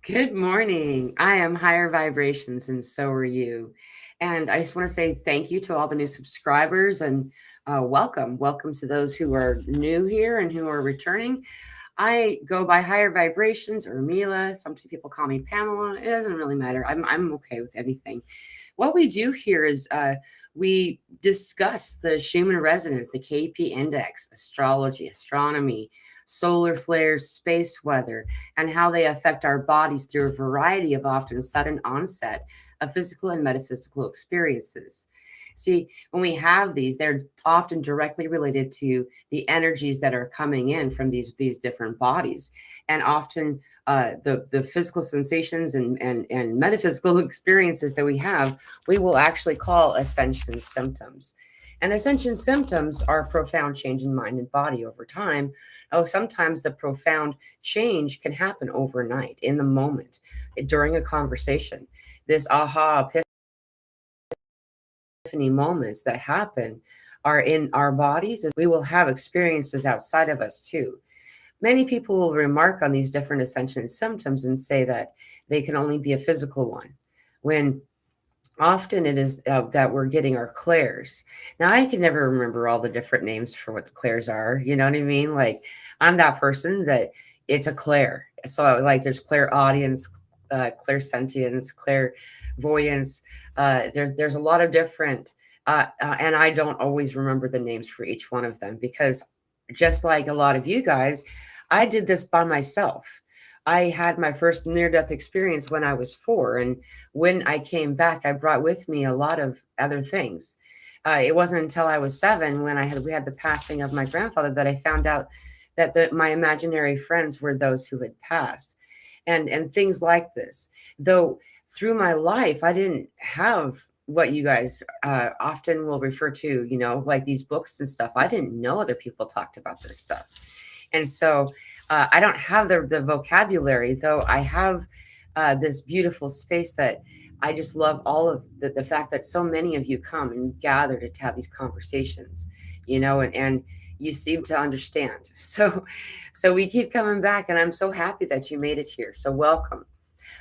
Good morning. I am higher vibrations, and so are you. And I just want to say thank you to all the new subscribers and welcome. Welcome to those who are new here and who are returning. I go by higher vibrations or Mila. Some people call me Pamela. It doesn't really matter. I'm okay with anything. What we do here is we discuss the Schumann resonance, the KP index, astrology, astronomy, solar flares, space weather, and how they affect our bodies through a variety of often sudden onset of physical and metaphysical experiences. See, when we have these, they're often directly related to the energies that are coming in from these different bodies, and often the physical sensations and metaphysical experiences that we have, we will actually call ascension symptoms. And ascension symptoms are a profound change in mind and body over time. Oh, sometimes the profound change can happen overnight, in the moment, during a conversation. This aha epiphany moments that happen are in our bodies. We will have experiences outside of us too. Many people will remark on these different ascension symptoms and say that they can only be a physical one, when often it is that we're getting our clairs. Now, I can never remember all the different names for what the clairs are. You know what I mean? Like, I'm that person that it's a clair. So, like, there's clairaudience, clairsentience, clairvoyance. There's a lot of different, and I don't always remember the names for each one of them because, just like a lot of you guys, I did this by myself. I had my first near death experience when I was 4. And when I came back, I brought with me a lot of other things. It wasn't until I was 7, when we had the passing of my grandfather, that I found out that my imaginary friends were those who had passed, and things like this. Though through my life, I didn't have what you guys often will refer to, like these books and stuff. I didn't know other people talked about this stuff. And so I don't have the vocabulary, though I have this beautiful space that I just love all of the fact that so many of you come and gather to have these conversations, and you seem to understand. So we keep coming back, and I'm so happy that you made it here. So welcome.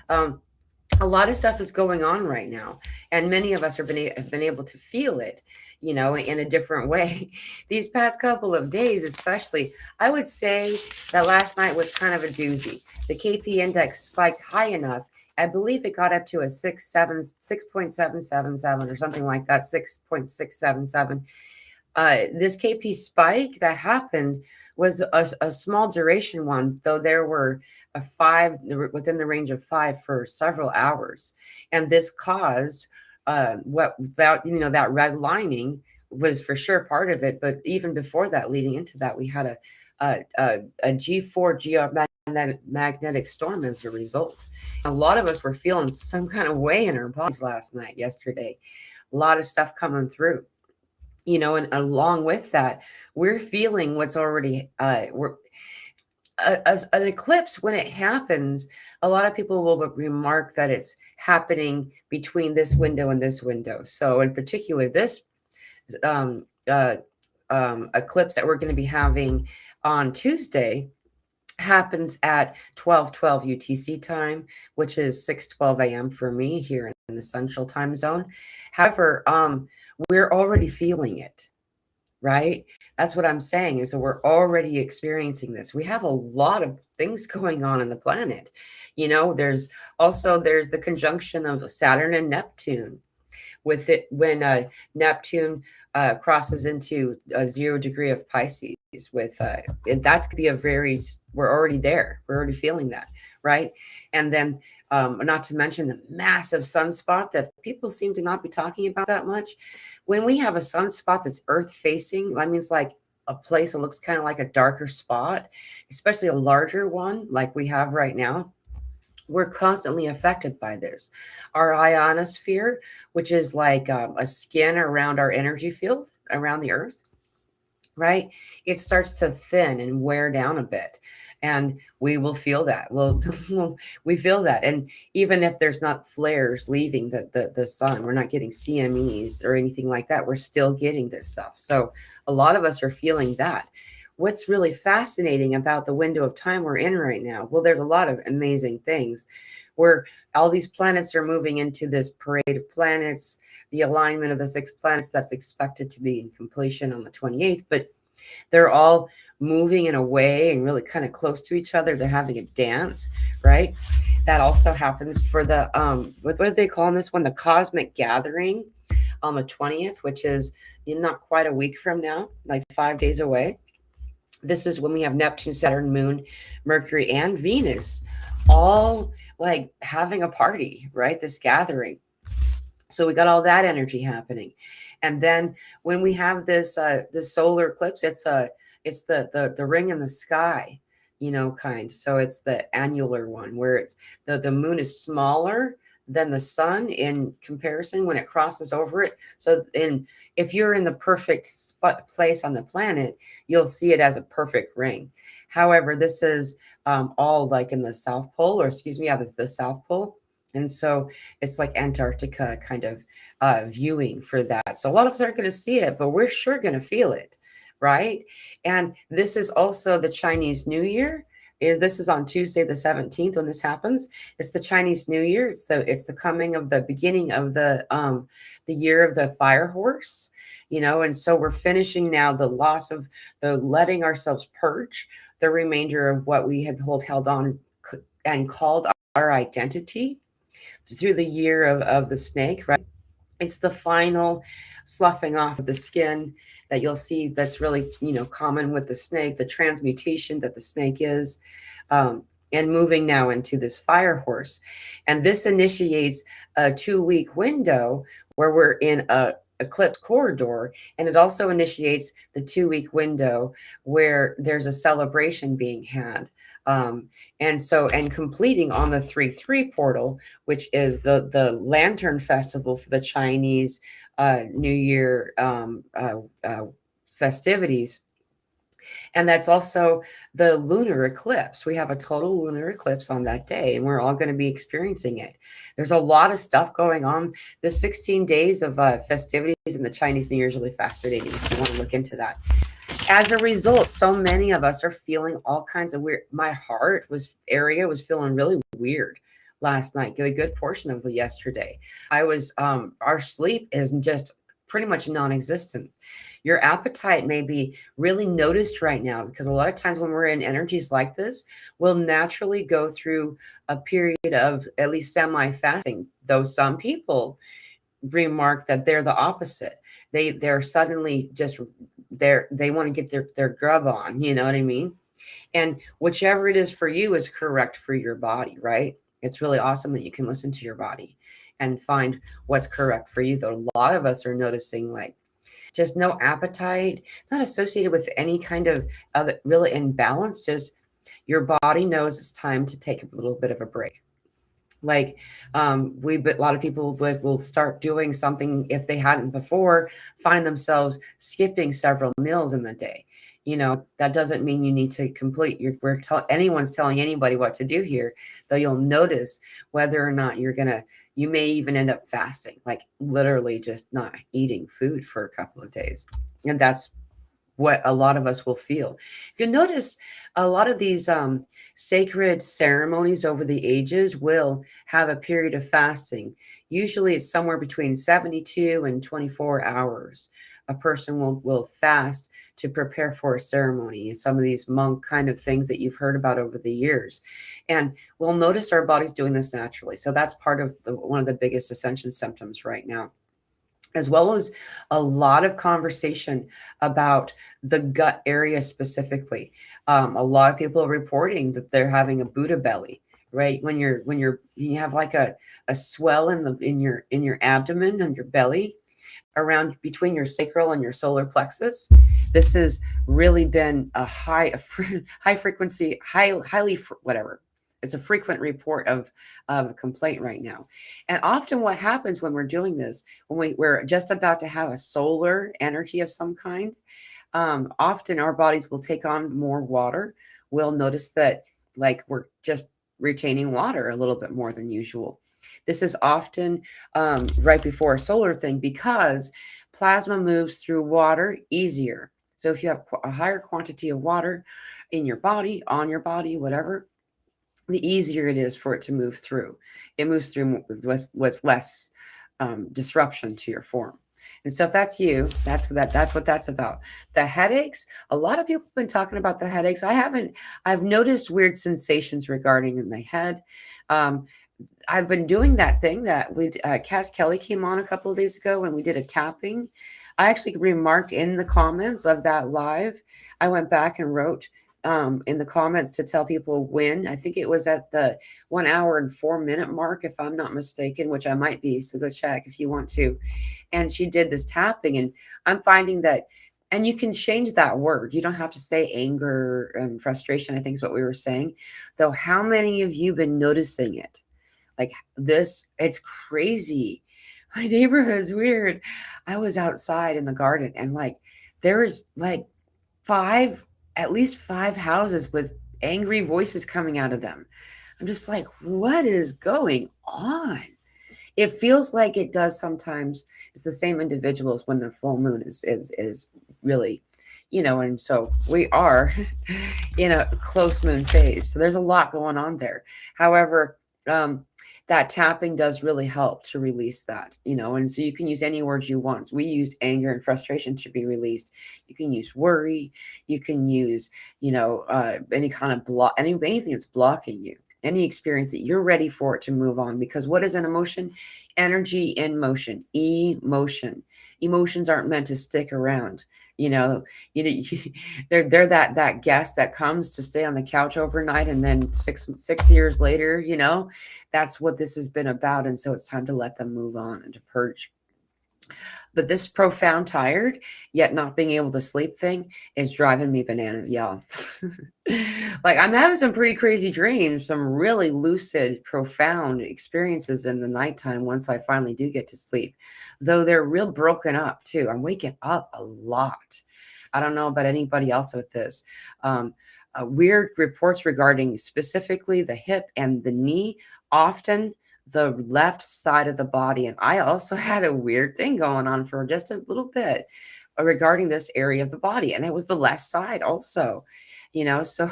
Um, a lot of stuff is going on right now, and many of us have been able to feel it, in a different way. These past couple of days, especially, I would say that last night was kind of a doozy. The KP index spiked high enough. I believe it got up to a 6.777 or something like that, 6.677. This KP spike that happened was a small duration one, though there were a 5 within the range of 5 for several hours, and this caused what that that red lining was for sure part of it. But even before that, leading into that, we had a G4 geomagnetic storm as a result. A lot of us were feeling some kind of way in our bodies last night, yesterday. A lot of stuff coming through, and along with that, we're feeling what's already as an eclipse. When it happens, a lot of people will remark that it's happening between this window and this window. So in particular, this um, uh, eclipse that we're going to be having on Tuesday happens at 12:12 UTC time, which is 6:12 a.m. for me here in the Central Time Zone. However, we're already feeling it, right? That's what I'm saying, is that we're already experiencing this. We have a lot of things going on in the planet. There's the conjunction of Saturn and Neptune. With it, when Neptune crosses into a 0 degree of Pisces, and that's going to be we're already there. We're already feeling that, right? And then, not to mention the massive sunspot that people seem to not be talking about that much. When we have a sunspot that's Earth facing, that means like a place that looks kind of like a darker spot, especially a larger one like we have right now. We're constantly affected by this. Our ionosphere, which is like a skin around our energy field around the earth, right? It starts to thin and wear down a bit. And we will feel that. Well, we feel that. And even if there's not flares leaving the sun, we're not getting CMEs or anything like that, we're still getting this stuff. So a lot of us are feeling that. what's really fascinating about the window of time we're in right now? Well, there's a lot of amazing things where all these planets are moving into this parade of planets, the alignment of the 6 planets that's expected to be in completion on the 28th, but they're all moving in a way and really kind of close to each other. They're having a dance, right? That also happens for the what do they call this one? The cosmic gathering on the 20th, which is not quite a week from now, like 5 days away. This is when we have Neptune, Saturn, Moon, Mercury, and Venus all like having a party, right? This gathering. So we got all that energy happening. And then when we have this solar eclipse, it's the ring in the sky, kind. So it's the annular one where it's the moon is smaller than the sun in comparison when it crosses over it. So if you're in the perfect place on the planet, you'll see it as a perfect ring. However, this is all like in the South Pole, or excuse me, the South Pole. And so it's like Antarctica kind of viewing for that. So a lot of us aren't going to see it, but we're sure going to feel it, right? And this is also the Chinese New Year. This is on Tuesday the 17th when this happens. It's the Chinese New Year. It's the coming of the beginning of the year of the fire horse, and so we're finishing now the loss of the letting ourselves purge the remainder of what we had held on and called our identity through the year of the snake, right? It's the final sloughing off of the skin that you'll see that's really, common with the snake, the transmutation that the snake is, and moving now into this fire horse. And this initiates a 2-week window where we're in a eclipse corridor, and it also initiates the 2-week window where there's a celebration being had. And completing on the 3/3 portal, which is the Lantern Festival for the Chinese New Year festivities. And that's also the lunar eclipse. We have a total lunar eclipse on that day, and we're all going to be experiencing it. There's a lot of stuff going on. The 16 days of festivities in the Chinese New Year is really fascinating if you want to look into that. As a result, so many of us are feeling all kinds of weird. My heart was feeling really weird last night, a good portion of yesterday. Our sleep is just pretty much non-existent. Your appetite may be really noticed right now, because a lot of times when we're in energies like this, we'll naturally go through a period of at least semi-fasting, though some people remark that they're the opposite. They're suddenly just they want to get their grub on, you know what I mean? And whichever it is for you is correct for your body, right? It's really awesome that you can listen to your body and find what's correct for you. Though a lot of us are noticing like just no appetite, not associated with any kind of really imbalance, just your body knows it's time to take a little bit of a break. Like a lot of people will start doing something if they hadn't before, find themselves skipping several meals in the day. That doesn't mean you need to complete anyone's telling anybody what to do here, though you'll notice whether or not you may even end up fasting, like literally just not eating food for a couple of days. And that's what a lot of us will feel. If you notice, a lot of these sacred ceremonies over the ages will have a period of fasting. Usually it's somewhere between 72 and 24 hours. A person will fast to prepare for a ceremony, and some of these monk kind of things that you've heard about over the years. And we'll notice our body's doing this naturally. So that's part of one of the biggest ascension symptoms right now, as well as a lot of conversation about the gut area specifically. A lot of people are reporting that they're having a Buddha belly, right? When you have like a swell in your abdomen and your belly, around between your sacral and your solar plexus. This has really been a high frequency, highly whatever. It's a frequent report of a complaint right now. And often what happens when we're doing this, when we're just about to have a solar energy of some kind, often our bodies will take on more water. We'll notice that like we're just retaining water a little bit more than usual. This is often right before a solar thing, because plasma moves through water easier. So if you have a higher quantity of water in your body, on your body, whatever, the easier it is for it to move through. It moves through with less disruption to your form. And so if that's you, that's what that's about. The headaches, a lot of people have been talking about the headaches. I've noticed weird sensations regarding in my head. Um, I've been doing that thing that Cass Kelly came on a couple of days ago when we did a tapping. I actually remarked in the comments of that live. I went back and wrote in the comments to tell people when. I think it was at the 1 hour and 4 minute mark, if I'm not mistaken, which I might be. So go check if you want to. And she did this tapping, and I'm finding that. And you can change that word. You don't have to say anger and frustration, I think is what we were saying. Though, how many of you been noticing it? Like this, it's crazy. My neighborhood's weird. I was outside in the garden, and like there was like at least five houses with angry voices coming out of them. I'm just like, what is going on? It feels like it does sometimes. It's the same individuals when the full moon is really, and so we are in a close moon phase. So there's a lot going on there. However, that tapping does really help to release that, and so you can use any words you want. We used anger and frustration to be released. You can use worry. You can use, any kind of anything that's blocking you, any experience that you're ready for it to move on. Because what is an emotion? Energy in motion. Emotions aren't meant to stick around. They're that guest that comes to stay on the couch overnight, and then six years later, that's what this has been about. And so it's time to let them move on and to purge. But this profound tired yet not being able to sleep thing is driving me bananas, y'all. Like, I'm having some pretty crazy dreams, some really lucid, profound experiences in the nighttime once I finally do get to sleep, though they're real broken up too. I'm waking up a lot. I don't know about anybody else with this. Weird reports regarding specifically the hip and the knee, often the left side of the body. And I also had a weird thing going on for just a little bit regarding this area of the body, and it was the left side also. So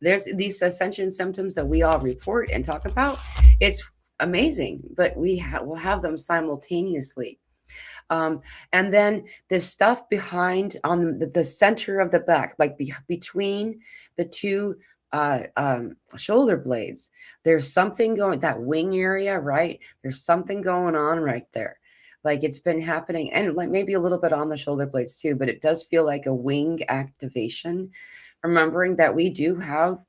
there's these ascension symptoms that we all report and talk about. It's amazing, but we'll have them simultaneously. And then this stuff behind on the center of the back, like between the two shoulder blades, there's something going, that wing area, right? There's something going on right there. Like it's been happening, and like maybe a little bit on the shoulder blades too, but it does feel like a wing activation. Remembering that we do have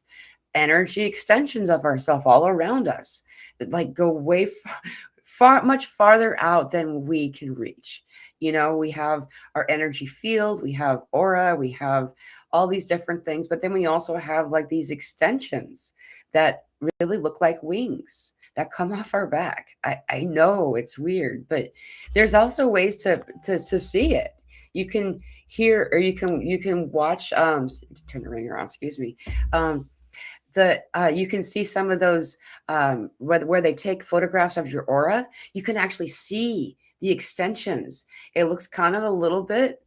energy extensions of ourselves all around us that like go way much farther out than we can reach. We have our energy field, we have aura, we have all these different things, but then we also have like these extensions that really look like wings that come off our back. I know it's weird, but there's also ways to see it. You can hear, or you can watch, turn the ringer off, excuse me. You can see some of those where they take photographs of your aura. You can actually see the extensions. It looks kind of a little bit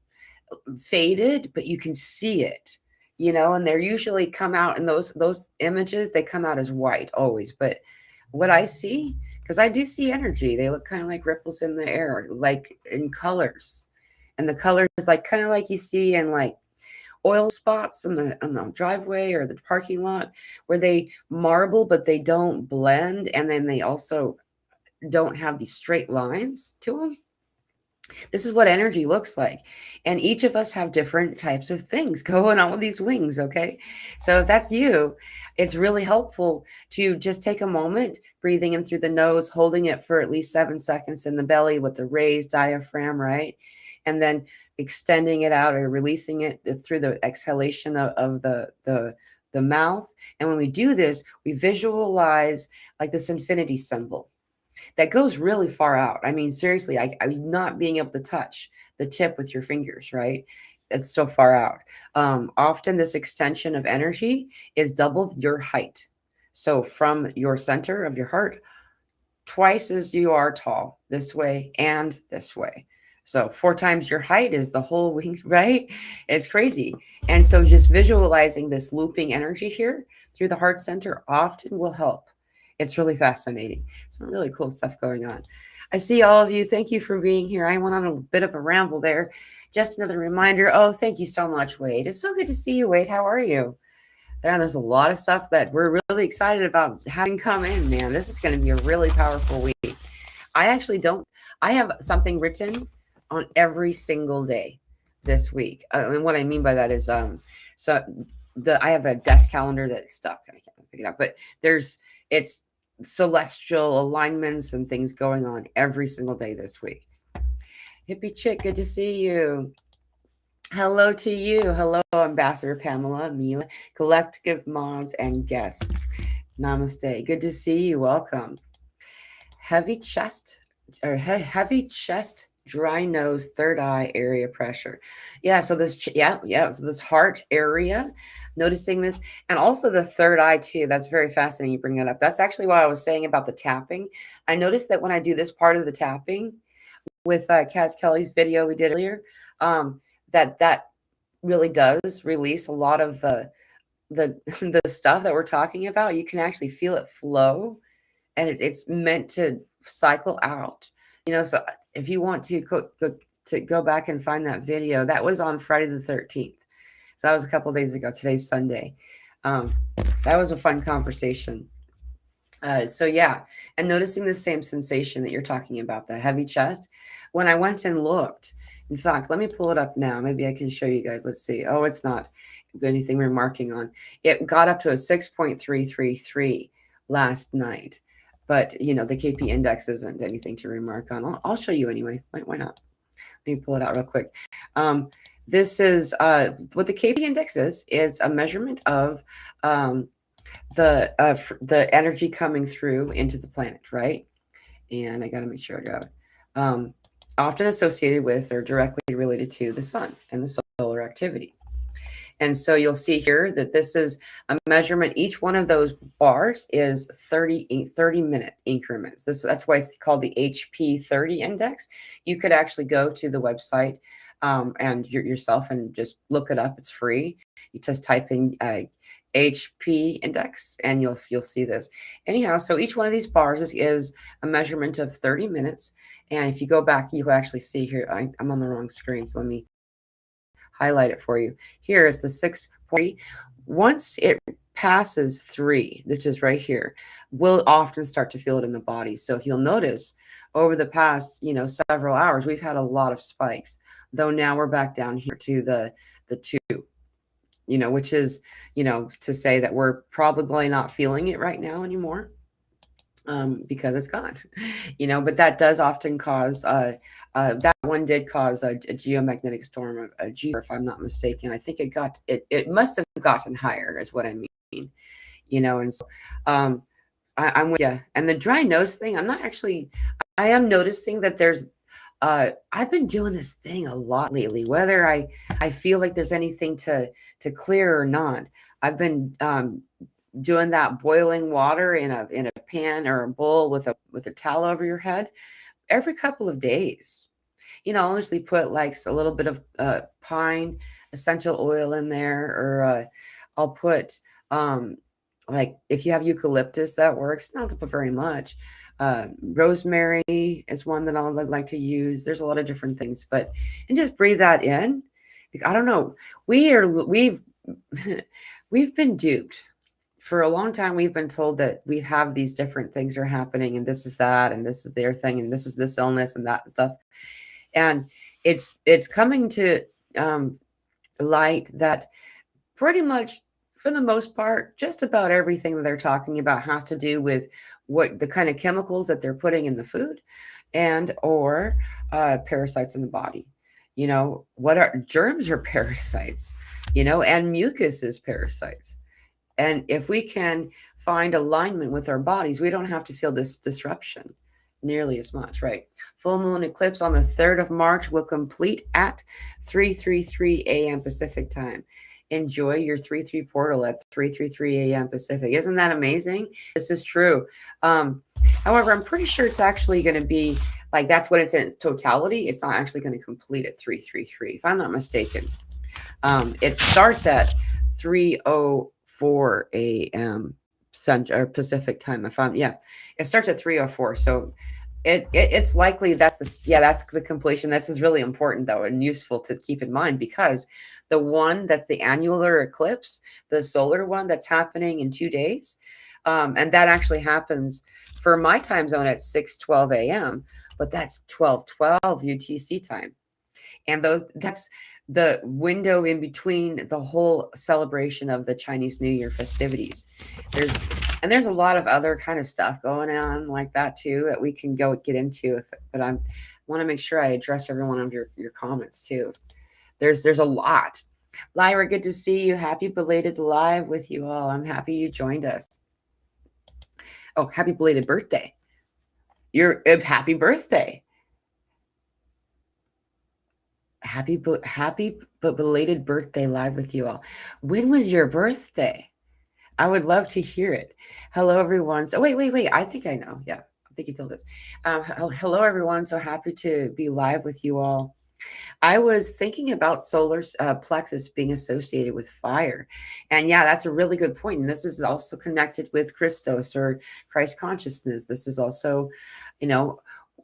faded, but you can see it, and they're usually come out in those images. They come out as white always. But what I see, because I do see energy, they look kind of like ripples in the air, like in colors. And the colors like kind of like you see in like oil spots on the driveway or the parking lot, where they marble but they don't blend, and then they also don't have these straight lines to them. This is what energy looks like, and each of us have different types of things going on with these wings. Okay, so if that's you, it's really helpful to just take a moment, breathing in through the nose, holding it for at least 7 seconds in the belly with the raised diaphragm, right? And then extending it out or releasing it through the exhalation of the mouth. And when we do this, we visualize like this infinity symbol that goes really far out. I mean, seriously, I'm not being able to touch the tip with your fingers, right? It's so far out. Often this extension of energy is double your height. So from your center of your heart, twice as you are tall, this way and this way. So 4 times your height is the whole wing, right? It's crazy. And so just visualizing this looping energy here through the heart center often will help. It's really fascinating. Some really cool stuff going on. I see all of you. Thank you for being here. I went on a bit of a ramble there. Just another reminder. Oh, thank you so much, Wade. It's so good to see you, Wade. How are you? There's a lot of stuff that we're really excited about having come in, man. This is going to be a really powerful week. I have something written on every single day this week. And what I mean by that is, I have a desk calendar that's stuck and I can't pick it up, but it's celestial alignments and things going on every single day this week. Hippie Chick, good to see you. Hello to you. Hello, Ambassador Pamela, Mila, collective mods, and guests. Namaste. Good to see you. Welcome. Heavy chest, dry nose, third eye area pressure. Yeah. So this, So this heart area, noticing this, and also the third eye too. That's very fascinating. You bring that up. That's actually why I was saying about the tapping. I noticed that when I do this part of the tapping with Kaz Kelly's video we did earlier, that really does release a lot of the the stuff that we're talking about. You can actually feel it flow, and it's meant to cycle out. So if you want to go back and find that video, that was on Friday the 13th. So that was a couple days ago. Today's Sunday. That was a fun conversation. So yeah, and noticing the same sensation that you're talking about, the heavy chest. When I went and looked, in fact, let me pull it up now. Maybe I can show you guys. Let's see. Oh, it's not anything we're marking on. It got up to a 6.333 last night. But, the KP index isn't anything to remark on. I'll show you anyway. Why not? Let me pull it out real quick. This is what the KP index is. It's a measurement of the energy coming through into the planet, right? And I got to make sure I got it. Often associated with or directly related to the sun and the solar activity. And so you'll see here that this is a measurement. Each one of those bars is 30-minute increments. That's why it's called the HP30 index. You could actually go to the website and yourself and just look it up. It's free. You just type in HP index and you'll see this. Anyhow, so each one of these bars is a measurement of 30 minutes. And if you go back, you can actually see here, I'm on the wrong screen. So let me highlight it for you. Here it's the 6.3. Once it passes 3, which is right here, we'll often start to feel it in the body. So if you'll notice over the past, several hours, we've had a lot of spikes, though now we're back down here to the 2, which is, to say that we're probably not feeling it right now anymore. Because it's gone, but that does often cause, that one did cause a geomagnetic storm, a G, if I'm not mistaken. I think it must have gotten higher is what I mean, and so, I'm with you. And the dry nose thing, I am noticing that there's, I've been doing this thing a lot lately, whether I feel like there's anything to clear or not. I've been, doing that boiling water in a pan or a bowl with a towel over your head every couple of days. I'll usually put like a little bit of pine essential oil in there, or I'll put like if you have eucalyptus, that works. Not to put very much. Rosemary is one that I like to use. There's a lot of different things, and just breathe that in. I don't know. We've been duped. For a long time, we've been told that we have these different things are happening, and this is that, and this is their thing, and this is this illness and that stuff. And it's coming to light that pretty much, for the most part, just about everything that they're talking about has to do with what the kind of chemicals that they're putting in the food, and or parasites in the body. What are germs or parasites? And mucus is parasites. And if we can find alignment with our bodies, we don't have to feel this disruption nearly as much, right? Full moon eclipse on the 3rd of March will complete at 3:33 a.m. Pacific time. Enjoy your 3/3 portal at 3:33 a.m. Pacific. Isn't that amazing? This is true. However, I'm pretty sure it's actually going to be Like that's when it's in its totality. It's not actually going to complete at 333, if I'm not mistaken. It starts at 3:04 a.m. Central or Pacific time. It starts at 3:04. So it's likely that's the completion. This is really important though and useful to keep in mind, because the one that's the annular eclipse, the solar one that's happening in 2 days, and that actually happens for my time zone at 6:12 a.m. But that's 12:12 UTC time, and that's the window in between the whole celebration of the Chinese New Year festivities. There's a lot of other kind of stuff going on like that too that we can get into. But I want to make sure I address every one of your comments too. There's a lot. Lyra, good to see you. Happy belated live with you all. I'm happy you joined us. Oh, happy belated birthday. Happy birthday. Happy but belated birthday live with you all. When was your birthday? I would love to hear it. Hello, everyone. So wait. I think I know. Yeah, I think you told us. Hello, everyone. So happy to be live with you all. I was thinking about solar plexus being associated with fire. And yeah, that's a really good point. And this is also connected with Christos or Christ consciousness. This is also,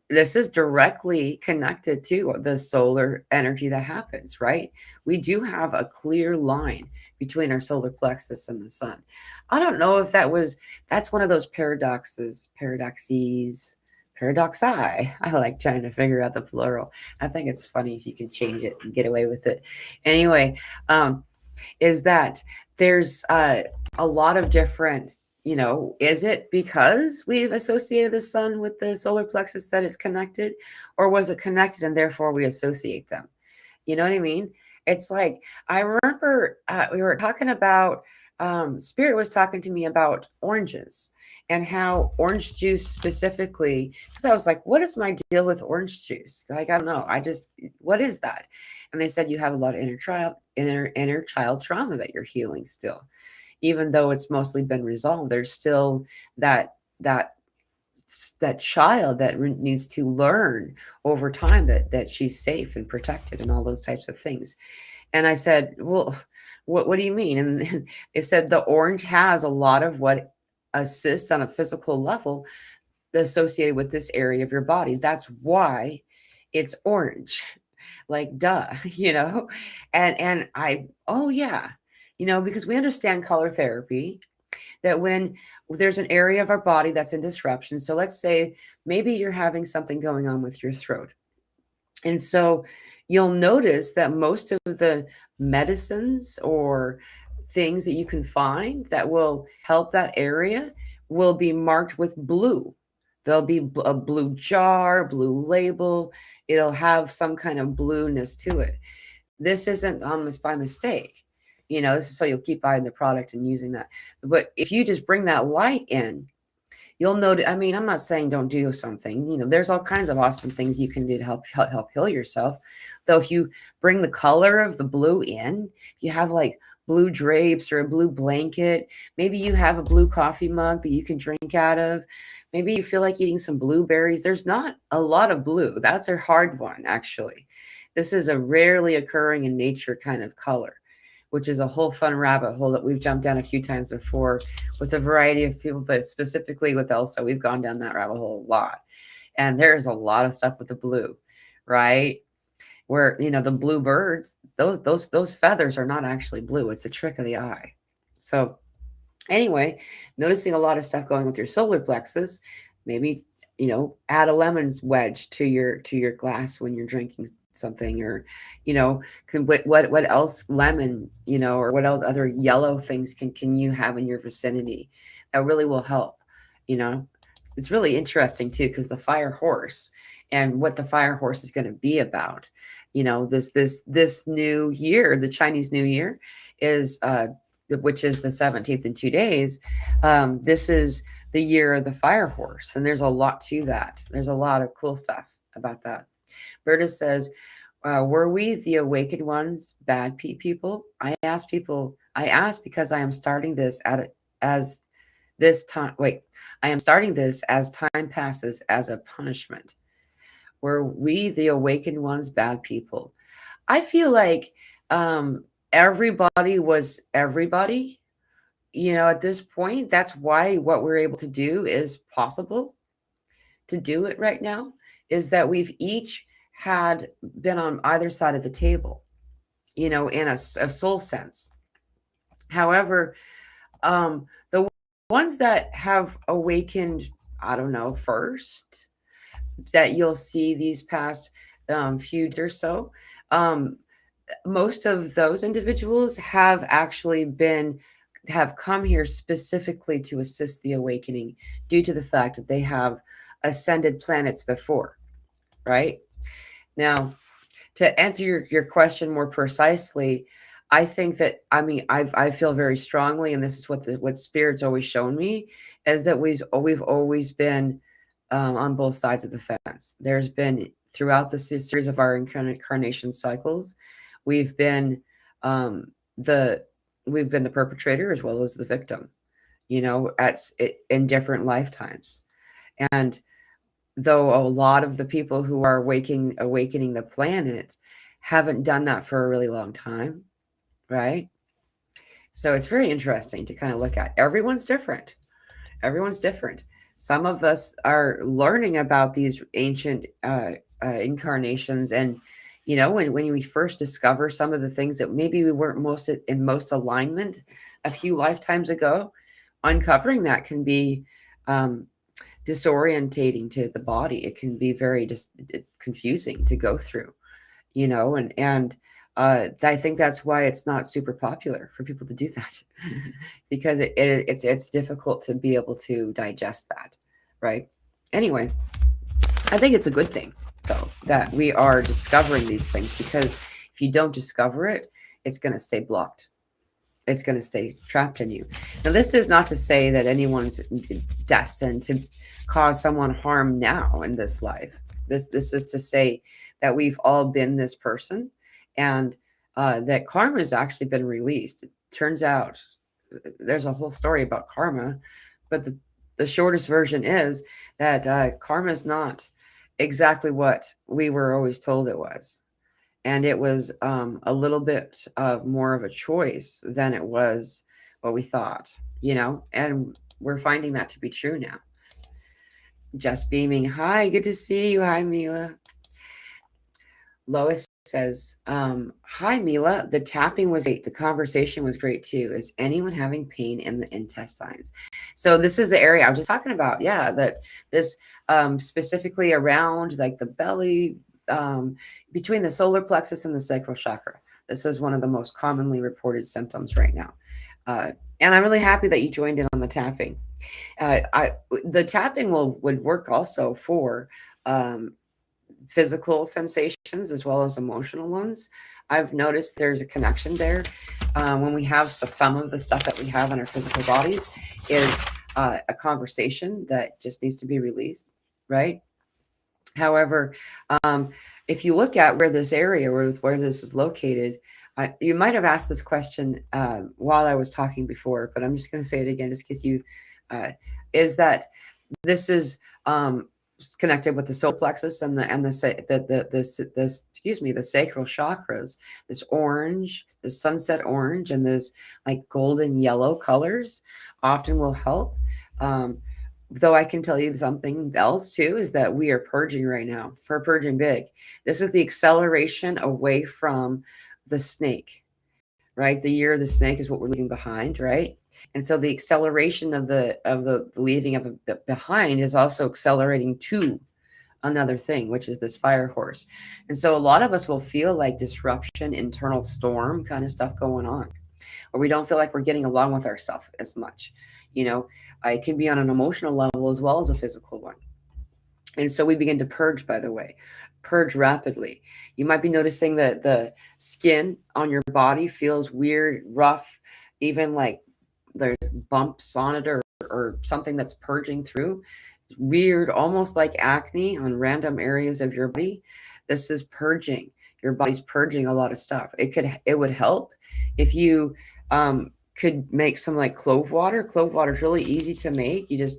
this is directly connected to the solar energy that happens, right? We do have a clear line between our solar plexus and the sun. I don't know if that's one of those paradoxes. I like trying to figure out the plural. I think it's funny if you can change it and get away with it. Anyway, is that there's a lot of different, is it because we've associated the sun with the solar plexus that it's connected, or was it connected and therefore we associate them? You know what I mean? It's like, I remember we were talking about, Spirit was talking to me about oranges and how orange juice specifically, because I was like, what is my deal with orange juice? Like, I don't know. What is that? And they said you have a lot of inner child trauma that you're healing still. Even though it's mostly been resolved, there's still that child that needs to learn over time that she's safe and protected and all those types of things. And I said, well, what do you mean? And they said the orange has a lot of what assists on a physical level associated with this area of your body. That's why it's orange. Like, duh, and oh yeah, because we understand color therapy, that when there's an area of our body that's in disruption. So let's say maybe you're having something going on with your throat. And so you'll notice that most of the medicines or things that you can find that will help that area will be marked with blue. There'll be a blue jar, blue label. It'll have some kind of blueness to it. This isn't by mistake. This is so you'll keep buying the product and using that. But if you just bring that light in, you'll notice. I mean, I'm not saying don't do something. There's all kinds of awesome things you can do to help heal yourself. Though, if you bring the color of the blue in, you have like blue drapes or a blue blanket. Maybe you have a blue coffee mug that you can drink out of. Maybe you feel like eating some blueberries. There's not a lot of blue. That's a hard one, actually. This is a rarely occurring in nature kind of color, which is a whole fun rabbit hole that we've jumped down a few times before with a variety of people, but specifically with Elsa, we've gone down that rabbit hole a lot. And there's a lot of stuff with the blue, right? Where, the blue birds, those feathers are not actually blue. It's a trick of the eye. So anyway, noticing a lot of stuff going with your solar plexus, maybe, add a lemon's wedge to your glass when you're drinking something, or what else, lemon, or what else, other yellow things can you have in your vicinity that really will help. It's really interesting too, because the fire horse and what the fire horse is going to be about, this new year, the Chinese New Year is which is the 17th in 2 days. This is the year of the fire horse, and there's a lot to that. There's a lot of cool stuff about that. Berta says, were we the awakened ones bad people? I ask because I am starting this as time passes as a punishment. Were we the awakened ones bad people? I feel like everybody was everybody, at this point. That's why what we're able to do is possible to do it right now, is that we've each had been on either side of the table, in a soul sense. However, the ones that have awakened, I don't know, first, that you'll see these past feuds or so, um, most of those individuals have come here specifically to assist the awakening, due to the fact that they have ascended planets before, right? Now, to answer your question more precisely, I think that, I feel very strongly, and this is what spirit's always shown me, is that we've always been on both sides of the fence. There's been, throughout the series of our incarnation cycles, we've been the we've been the perpetrator as well as the victim, in different lifetimes. And though a lot of the people who are awakening the planet haven't done that for a really long time, right? So it's very interesting to kind of look at. Everyone's different. Everyone's different. Some of us are learning about these ancient incarnations, and when we first discover some of the things that maybe we weren't in most alignment a few lifetimes ago, uncovering that can be disorientating to the body. It can be very confusing to go through, and I think that's why it's not super popular for people to do that, because it's difficult to be able to digest that, right? Anyway, I think it's a good thing, though, that we are discovering these things, because if you don't discover it, it's going to stay blocked. It's going to stay trapped in you. Now, this is not to say that anyone's destined to cause someone harm now in this life. This is to say that we've all been this person, and that karma has actually been released. It turns out there's a whole story about karma, but the shortest version is that karma is not exactly what we were always told it was. And it was a little bit more of a choice than it was what we thought, and we're finding that to be true now. Just beaming. Hi, good to see you. Hi, Mila. Lois says, hi, Mila. The tapping was great. The conversation was great too. Is anyone having pain in the intestines? So this is the area I was just talking about. Yeah, that this specifically around like the belly, between the solar plexus and the sacral chakra. This is one of the most commonly reported symptoms right now. And I'm really happy that you joined in on the tapping. The tapping would work also for physical sensations as well as emotional ones. I've noticed there's a connection there. When we have some of the stuff that we have in our physical bodies is a conversation that just needs to be released, right? However, if you look at where this area, where this is located, you might have asked this question while I was talking before, but I'm just going to say it again, just because is that this is connected with the solar plexus and the sacral chakras. This orange, the sunset orange, and this like golden yellow colors often will help. Though I can tell you something else too, is that we are purging right now. We're purging big. This is the acceleration away from the snake, right? The year of the snake is what we're leaving behind, right? And so the acceleration of the leaving of it behind is also accelerating to another thing, which is this fire horse. And so a lot of us will feel like disruption, internal storm kind of stuff going on, or we don't feel like we're getting along with ourselves as much. It can be on an emotional level as well as a physical one. And so we begin to purge, by the way, purge rapidly. You might be noticing that the skin on your body feels weird, rough, even like there's bumps on it or something that's purging through. Weird, almost like acne on random areas of your body. This is purging. Your body's purging a lot of stuff. It would help if you could make some like clove water. Clove water is really easy to make. You just,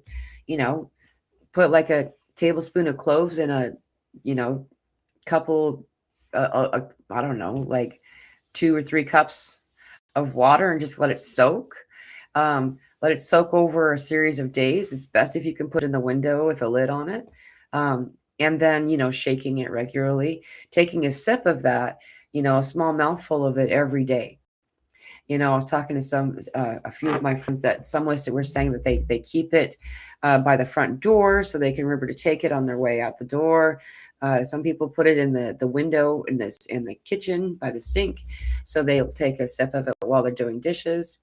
put like a tablespoon of cloves in a couple, I don't know, like 2 or 3 cups of water and just let it soak. Let it soak over a series of days. It's best if you can put it in the window with a lid on it. And then, shaking it regularly, taking a sip of that, a small mouthful of it every day. I was talking to a few of my friends that some were saying that they keep it by the front door so they can remember to take it on their way out the door. Some people put it in the window in the kitchen by the sink, so they'll take a sip of it while they're doing dishes.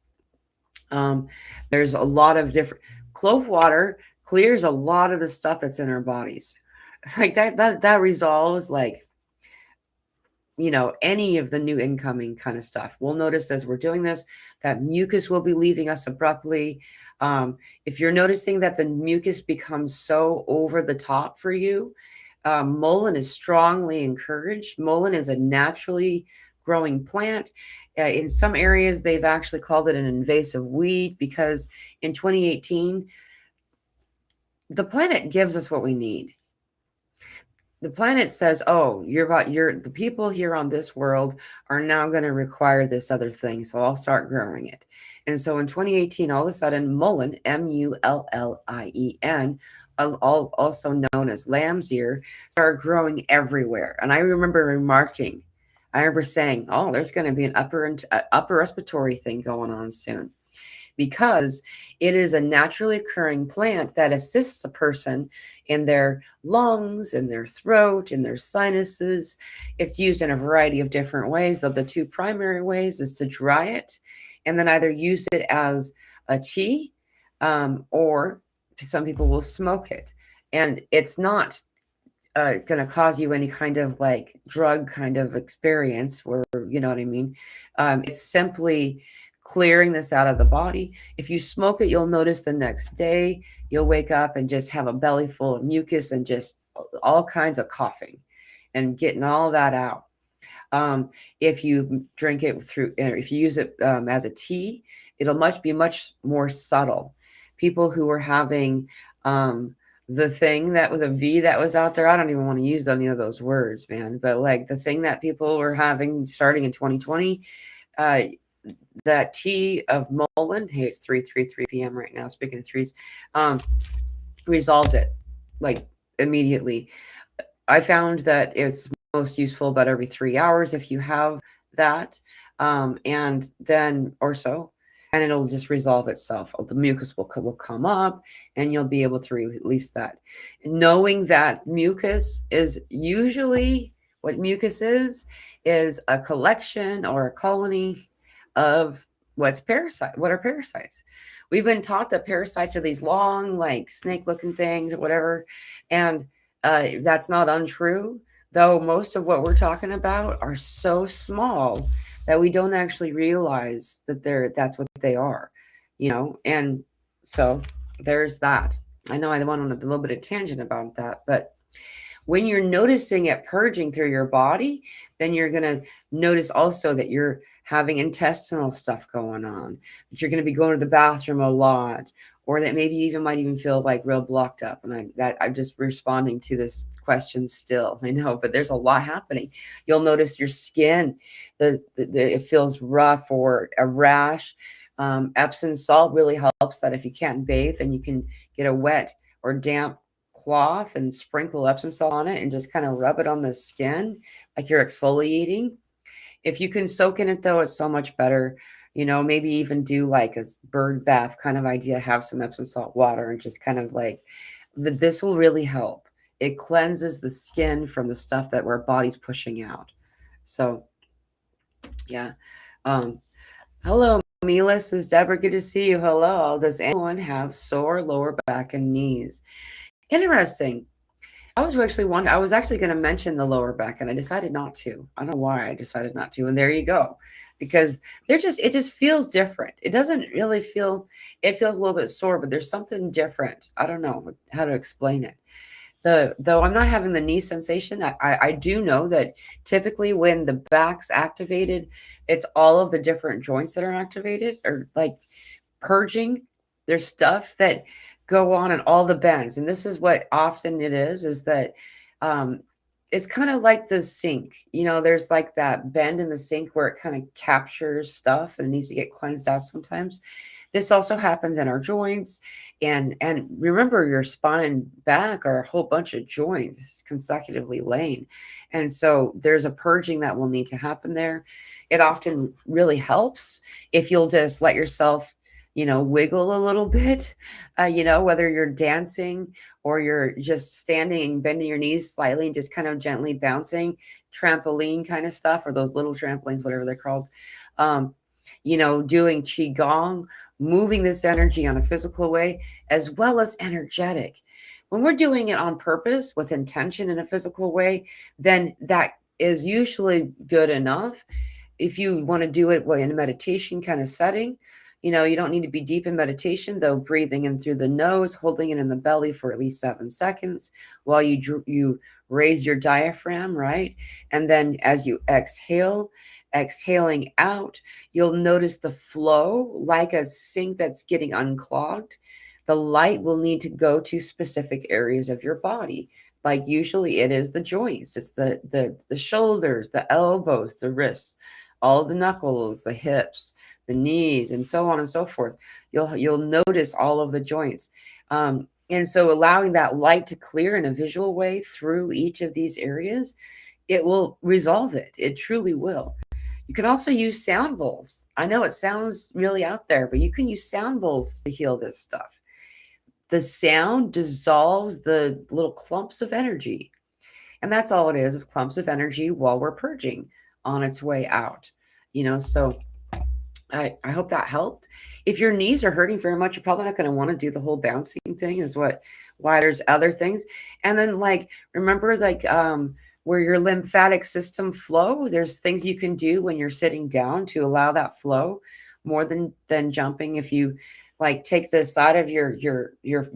There's a lot of different clove water clears a lot of the stuff that's in our bodies. Like that resolves like any of the new incoming kind of stuff. We'll notice as we're doing this that mucus will be leaving us abruptly. If you're noticing that the mucus becomes so over the top for you, mullein is strongly encouraged. Mullein is a naturally growing plant. In some areas, they've actually called it an invasive weed because in 2018, the planet gives us what we need. The planet says, oh, the people here on this world are now going to require this other thing, so I'll start growing it. And so in 2018, all of a sudden, mullein, Mullien, also known as lamb's ear, started growing everywhere. And I remember saying, oh, there's going to be an upper respiratory thing going on soon, because it is a naturally occurring plant that assists a person in their lungs, in their throat, in their sinuses. It's used in a variety of different ways, though the 2 primary ways is to dry it and then either use it as a tea, or some people will smoke it. And it's not going to cause you any kind of like drug kind of experience where, you know what I mean? It's simply clearing this out of the body. If you smoke it, you'll notice the next day you'll wake up and just have a belly full of mucus and just all kinds of coughing and getting all that out. If you drink it if you use it as a tea, it'll be much more subtle. People who are having the thing that with a V that was out there, I don't even want to use any of those words, man, but like the thing that people were having starting in 2020, that tea of mullein, hey, it's 3:33 p.m. right now, speaking of threes, resolves it like immediately. I found that it's most useful about every 3 hours if you have that, and then or so, and it'll just resolve itself. The mucus will come up and you'll be able to release that. Knowing that mucus is usually what mucus is a collection or a colony of what are parasites. We've been taught that parasites are these long, like snake looking things or whatever. And that's not untrue, though most of what we're talking about are so small that we don't actually realize that that's what they are, and so there's that. I know I went on a little bit of tangent about that, but when you're noticing it purging through your body, then you're going to notice also that you're having intestinal stuff going on, that you're going to be going to the bathroom a lot, or that maybe you might even feel like real blocked up. And I'm just responding to this question still. I know, but there's a lot happening. You'll notice your skin, it feels rough or a rash. Epsom salt really helps that. If you can't bathe, then you can get a wet or damp cloth and sprinkle Epsom salt on it and just kind of rub it on the skin like you're exfoliating. If you can soak in it, though, it's so much better. Maybe even do like a bird bath kind of idea, have some Epsom salt water and just kind of like, this will really help. It cleanses the skin from the stuff that our body's pushing out. So, yeah. Hello, Mila, says Deborah, good to see you. Hello. Does anyone have sore lower back and knees? Interesting. I was actually going to mention the lower back and I decided not to. I don't know why I decided not to. And there you go. Because it just feels different. It doesn't really it feels a little bit sore, but there's something different. I don't know how to explain it. Though I'm not having the knee sensation, I do know that typically when the back's activated, it's all of the different joints that are activated, or like purging. There's stuff that go on in all the bends. And this is what often it is that it's kind of like the sink. There's like that bend in the sink where it kind of captures stuff and it needs to get cleansed out sometimes. This also happens in our joints. And remember, your spine and back are a whole bunch of joints consecutively laying. And so there's a purging that will need to happen there. It often really helps if you'll just let yourself, wiggle a little bit, whether you're dancing or you're just standing and bending your knees slightly and just kind of gently bouncing, trampoline kind of stuff, or those little trampolines, whatever they're called. Doing qigong, moving this energy on a physical way as well as energetic. When we're doing it on purpose with intention in a physical way, then that is usually good enough. If you want to do it in a meditation kind of setting, you don't need to be deep in meditation, though. Breathing in through the nose, holding it in the belly for at least 7 seconds while you raise your diaphragm, right? And then as you exhaling out, you'll notice the flow like a sink that's getting unclogged. The light will need to go to specific areas of your body. Like usually it is the joints, it's the shoulders, the elbows, the wrists, all the knuckles, the hips, the knees, and so on and so forth. You'll notice all of the joints. And so allowing that light to clear in a visual way through each of these areas, it will resolve it. It truly will. You can also use sound bowls. I know it sounds really out there, but you can use sound bowls to heal this stuff. The sound dissolves the little clumps of energy. And that's all it is clumps of energy while we're purging on its way out. So I hope that helped. If your knees are hurting very much, you're probably not going to want to do the whole bouncing thing, is why there's other things. And then remember where your lymphatic system flow, there's things you can do when you're sitting down to allow that flow more than jumping. If you take the side of your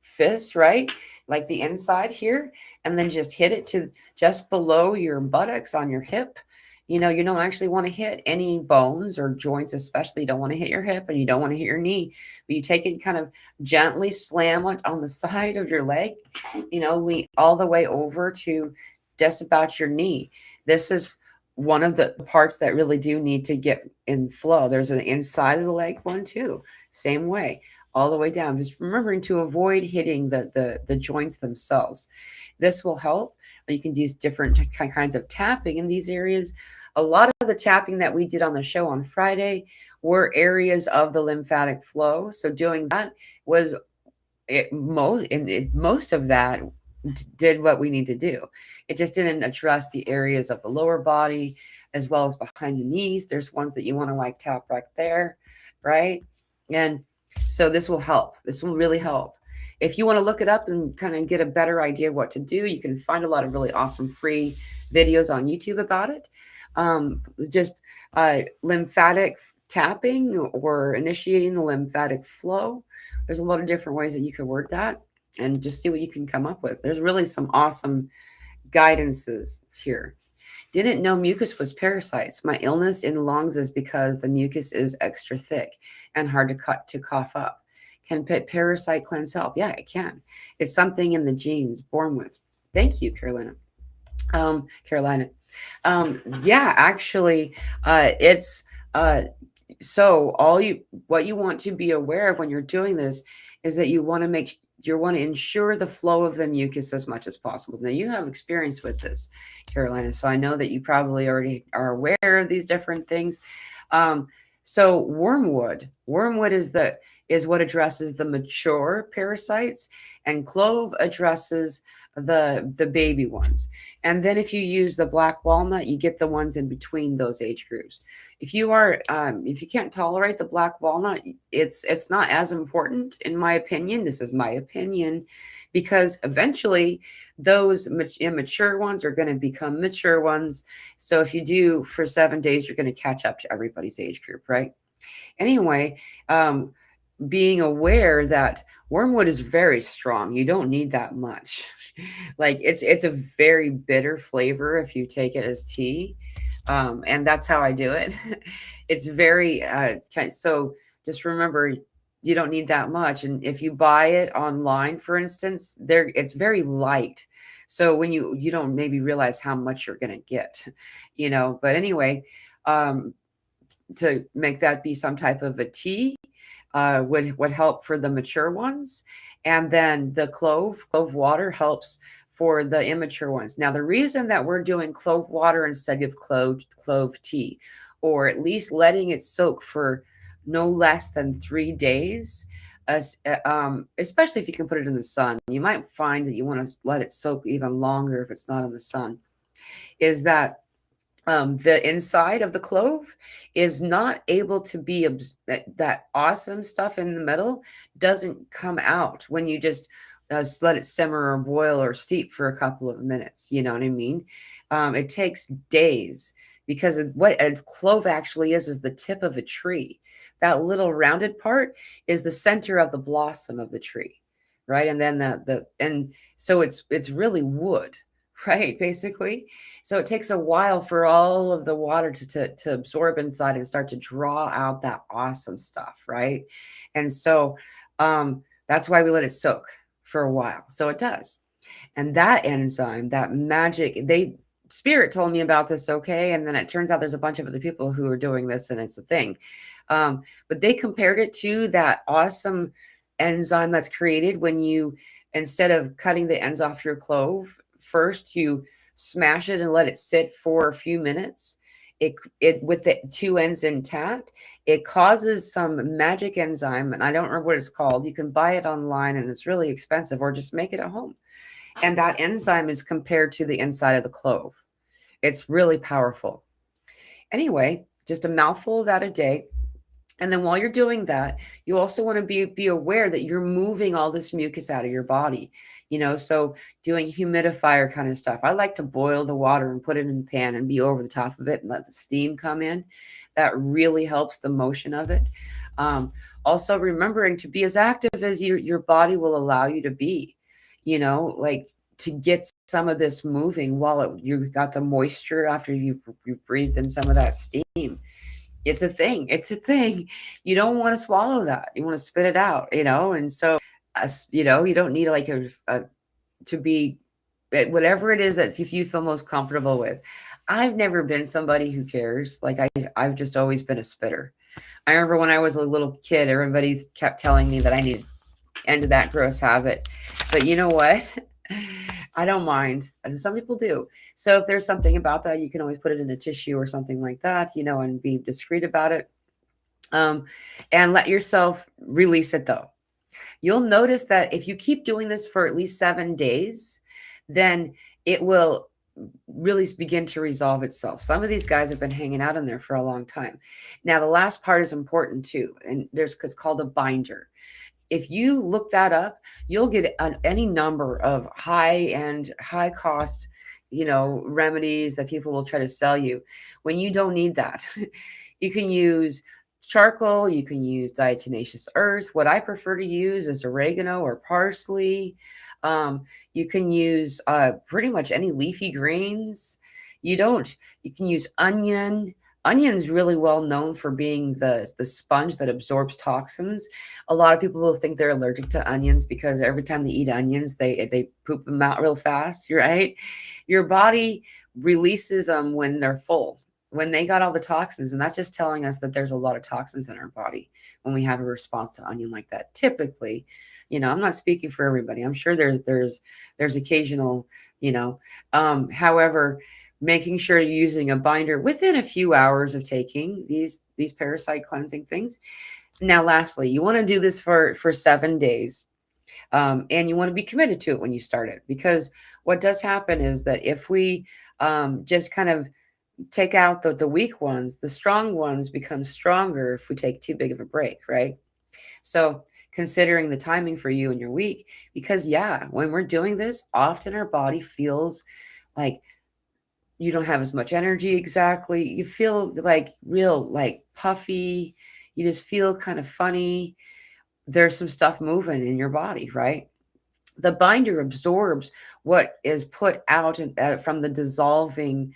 fist, right? Like the inside here, and then just hit it to just below your buttocks on your hip. You don't actually want to hit any bones or joints, especially. You don't want to hit your hip and you don't want to hit your knee, but you take it and kind of gently slam it on the side of your leg, lean all the way over to just about your knee. This is one of the parts that really do need to get in flow. There's an inside of the leg one too, same way, all the way down. Just remembering to avoid hitting the joints themselves. This will help. You can use different kinds of tapping in these areas. A lot of the tapping that we did on the show on Friday were areas of the lymphatic flow. So doing that was most of that did what we need to do. It just didn't address the areas of the lower body as well as behind the knees. There's ones that you want to tap right there, right? And so this will help. This will really help. If you want to look it up and kind of get a better idea of what to do, you can find a lot of really awesome free videos on YouTube about it. Just lymphatic tapping or initiating the lymphatic flow. There's a lot of different ways that you could word that and just see what you can come up with. There's really some awesome guidances here. Didn't know mucus was parasites. My illness in lungs is because the mucus is extra thick and hard to cough up. Can parasite cleanse help? Yeah, it can. It's something in the genes, born with. Thank you, Carolina. Yeah, actually, it's so what you want to be aware of when you're doing this is that you want to ensure the flow of the mucus as much as possible. Now, you have experience with this, Carolina, so I know that you probably already are aware of these different things. So wormwood is what addresses the mature parasites, and clove addresses the baby ones. And then if you use the black walnut, you get the ones in between those age groups. If you can't tolerate the black walnut, it's not as important, in my opinion. This is my opinion, because eventually those immature ones are going to become mature ones. So if you do for 7 days, you're going to catch up to everybody's age group, right? Anyway, being aware that wormwood is very strong. You don't need that much. It's a very bitter flavor if you take it as tea. And that's how I do it. It's very, so just remember, you don't need that much. And if you buy it online, for instance, there it's very light. So when you don't maybe realize how much you're going to get, but anyway, um, to make that be some type of a tea would help for the mature ones, and then the clove water helps for the immature ones. Now, the reason that we're doing clove water instead of clove tea, or at least letting it soak for no less than 3 days, especially if you can put it in the sun. You might find that you want to let it soak even longer if it's not in the sun. Is that the inside of the clove is not able to be that awesome stuff in the middle doesn't come out when you just let it simmer or boil or steep for a couple of minutes. You know what I mean? It takes days, because what a clove actually is the tip of a tree. That little rounded part is the center of the blossom of the tree, right? And then and so it's really wood, right? Basically. So it takes a while for all of the water to absorb inside and start to draw out that awesome stuff, right? And so that's why we let it soak for a while. So it does. And that enzyme, that magic, Spirit told me about this, okay? And then it turns out there's a bunch of other people who are doing this, and it's a thing. But they compared it to that awesome enzyme that's created when you, instead of cutting the ends off your clove, first you smash it and let it sit for a few minutes. It with the two ends intact, it causes some magic enzyme, and I don't remember what it's called. You can buy it online and it's really expensive, or just make it at home. And that enzyme is compared to the inside of the clove. It's really powerful. Anyway, just a mouthful of that a day. And then while you're doing that, you also want to be aware that you're moving all this mucus out of your body, so doing humidifier kind of stuff. I like to boil the water and put it in the pan and be over the top of it and let the steam come in. That really helps the motion of it. Also remembering to be as active as your body will allow you to be, like to get some of this moving while you got the moisture after you've breathed in some of that steam. It's a thing. It's a thing. You don't want to swallow that. You want to spit it out, and so, you don't need like to be whatever it is that if you feel most comfortable with. I've never been somebody who cares. Like I've just always been a spitter. I remember when I was a little kid, everybody kept telling me that I needed to end that gross habit. But you know what? I don't mind. Some people do. So if there's something about that, you can always put it in a tissue or something like that, and be discreet about it. And let yourself release it though. You'll notice that if you keep doing this for at least 7 days, then it will really begin to resolve itself. Some of these guys have been hanging out in there for a long time. Now, the last part is important too. And it's called a binder. If you look that up, you'll get any number of high-end, high-cost, remedies that people will try to sell you when you don't need that. You can use charcoal. You can use diatomaceous earth. What I prefer to use is oregano or parsley. You can use pretty much any leafy greens. You can use onion. Onion is really well known for being the sponge that absorbs toxins. A lot of people will think they're allergic to onions because every time they eat onions, they poop them out real fast, right? Your body releases them when they're full, when they got all the toxins. And that's just telling us that there's a lot of toxins in our body when we have a response to onion like that. Typically, I'm not speaking for everybody. I'm sure there's occasional, however, making sure you're using a binder within a few hours of taking these parasite cleansing things. Now, lastly, you want to do this for 7 days. And you want to be committed to it when you start it, because what does happen is that if we just kind of take out the weak ones, the strong ones become stronger if we take too big of a break, right? So considering the timing for you and your week, because when we're doing this, often our body feels like you don't have as much energy. Exactly. You feel like real, like puffy. You just feel kind of funny. There's some stuff moving in your body, right? The binder absorbs what is put out from the dissolving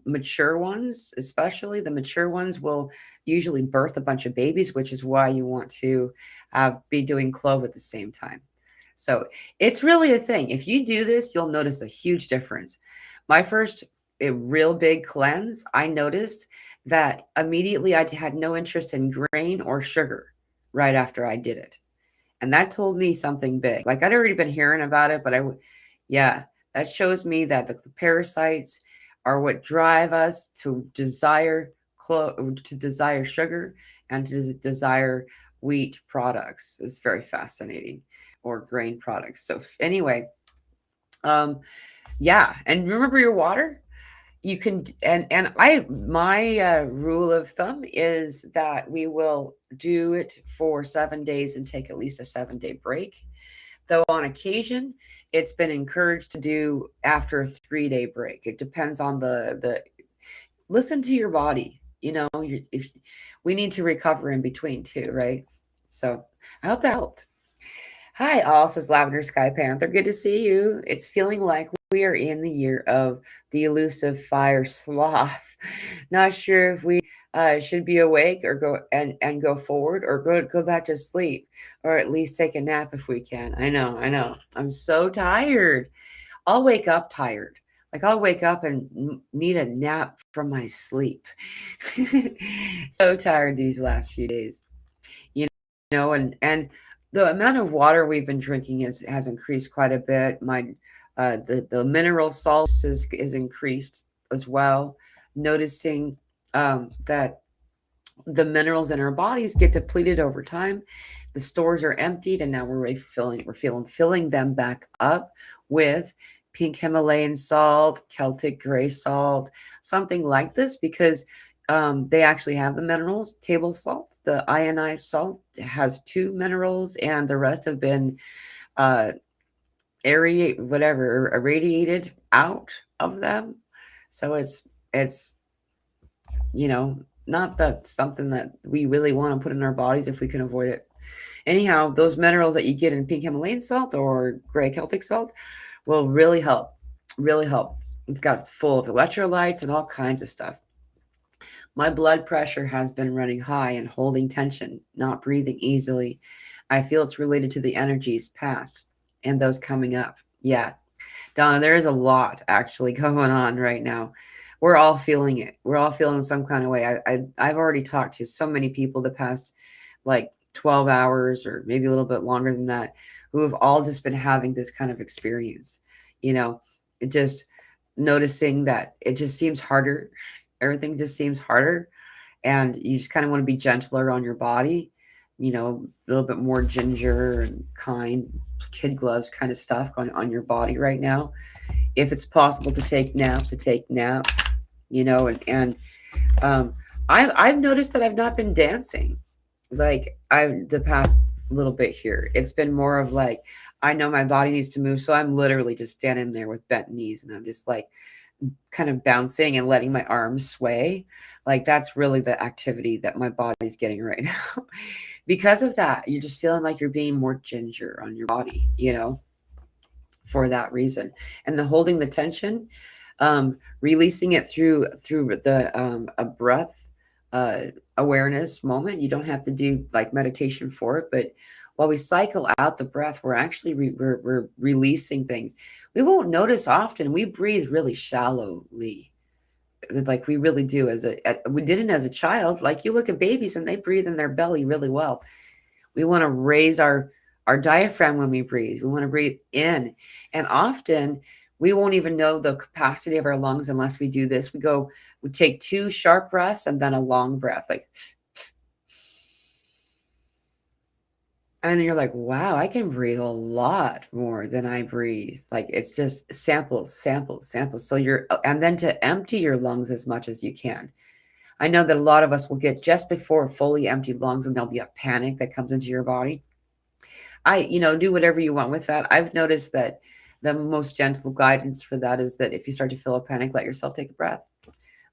mature ones. Especially the mature ones will usually birth a bunch of babies, which is why you want to be doing clove at the same time. So it's really a thing. If you do this, you'll notice a huge difference. My first real big cleanse, I noticed that immediately I had no interest in grain or sugar right after I did it. And that told me something big. Like I'd already been hearing about it, but yeah, that shows me that the parasites are what drive us to desire sugar and to desire wheat products. It's very fascinating, or grain products. So anyway, yeah, and remember your water. You can, and I my rule of thumb is that we will do it for 7 days and take at least a 7-day break. Though on occasion, it's been encouraged to do after a 3-day break. It depends on the listen to your body. If we need to recover in between too, right? So I hope that helped. Hi, all, says Lavender Sky Panther. Good to see you. It's feeling like we are in the year of the elusive fire sloth. Not sure if we should be awake or go go forward, or go back to sleep, or at least take a nap if we can. I know. I'm so tired. I'll wake up tired. Like I'll wake up and need a nap from my sleep. So tired these last few days. You and the amount of water we've been drinking has increased quite a bit. The mineral salts is increased as well. Noticing that the minerals in our bodies get depleted over time. The stores are emptied, and now we're filling them back up with pink Himalayan salt, Celtic gray salt, something like this, because they actually have the minerals. Table salt, the ionized salt, has 2 minerals, and the rest have been irradiated out of them. So it's not that something that we really want to put in our bodies if we can avoid it. Anyhow, those minerals that you get in pink Himalayan salt or gray Celtic salt will really help. Really help. It's full of electrolytes and all kinds of stuff. My blood pressure has been running high and holding tension, not breathing easily. I feel it's related to the energies past and those coming up. Yeah. Donna, there is a lot actually going on right now. We're all feeling it. We're all feeling some kind of way. I've already talked to so many people the past like 12 hours or maybe a little bit longer than that, who have all just been having this kind of experience. It just noticing that it just seems harder. Everything just seems harder, and you just kind of want to be gentler on your body, a little bit more ginger and kind kid gloves kind of stuff on your body right now. If it's possible to take naps, and I've noticed that I've not been dancing like the past little bit here. It's been more of like, I know my body needs to move, so I'm literally just standing there with bent knees, and I'm just like kind of bouncing and letting my arms sway. Like that's really the activity that my body's getting right now. Because of that, you're just feeling like you're being more ginger on your body, for that reason. And the holding the tension, releasing it through the a breath awareness moment. You don't have to do like meditation for it, but while we cycle out the breath, we're actually we're releasing things we won't notice often. We breathe really shallowly, like we really do. We didn't as a child. Like you look at babies and they breathe in their belly really well. We want to raise our diaphragm when we breathe. We want to breathe in, and often we won't even know the capacity of our lungs unless we do this. We take 2 sharp breaths and then a long breath, like. And you're like, wow, I can breathe a lot more than I breathe. Like it's just samples. So and then to empty your lungs as much as you can. I know that a lot of us will get just before fully emptied lungs, and there'll be a panic that comes into your body. Do whatever you want with that. I've noticed that the most gentle guidance for that is that if you start to feel a panic, let yourself take a breath.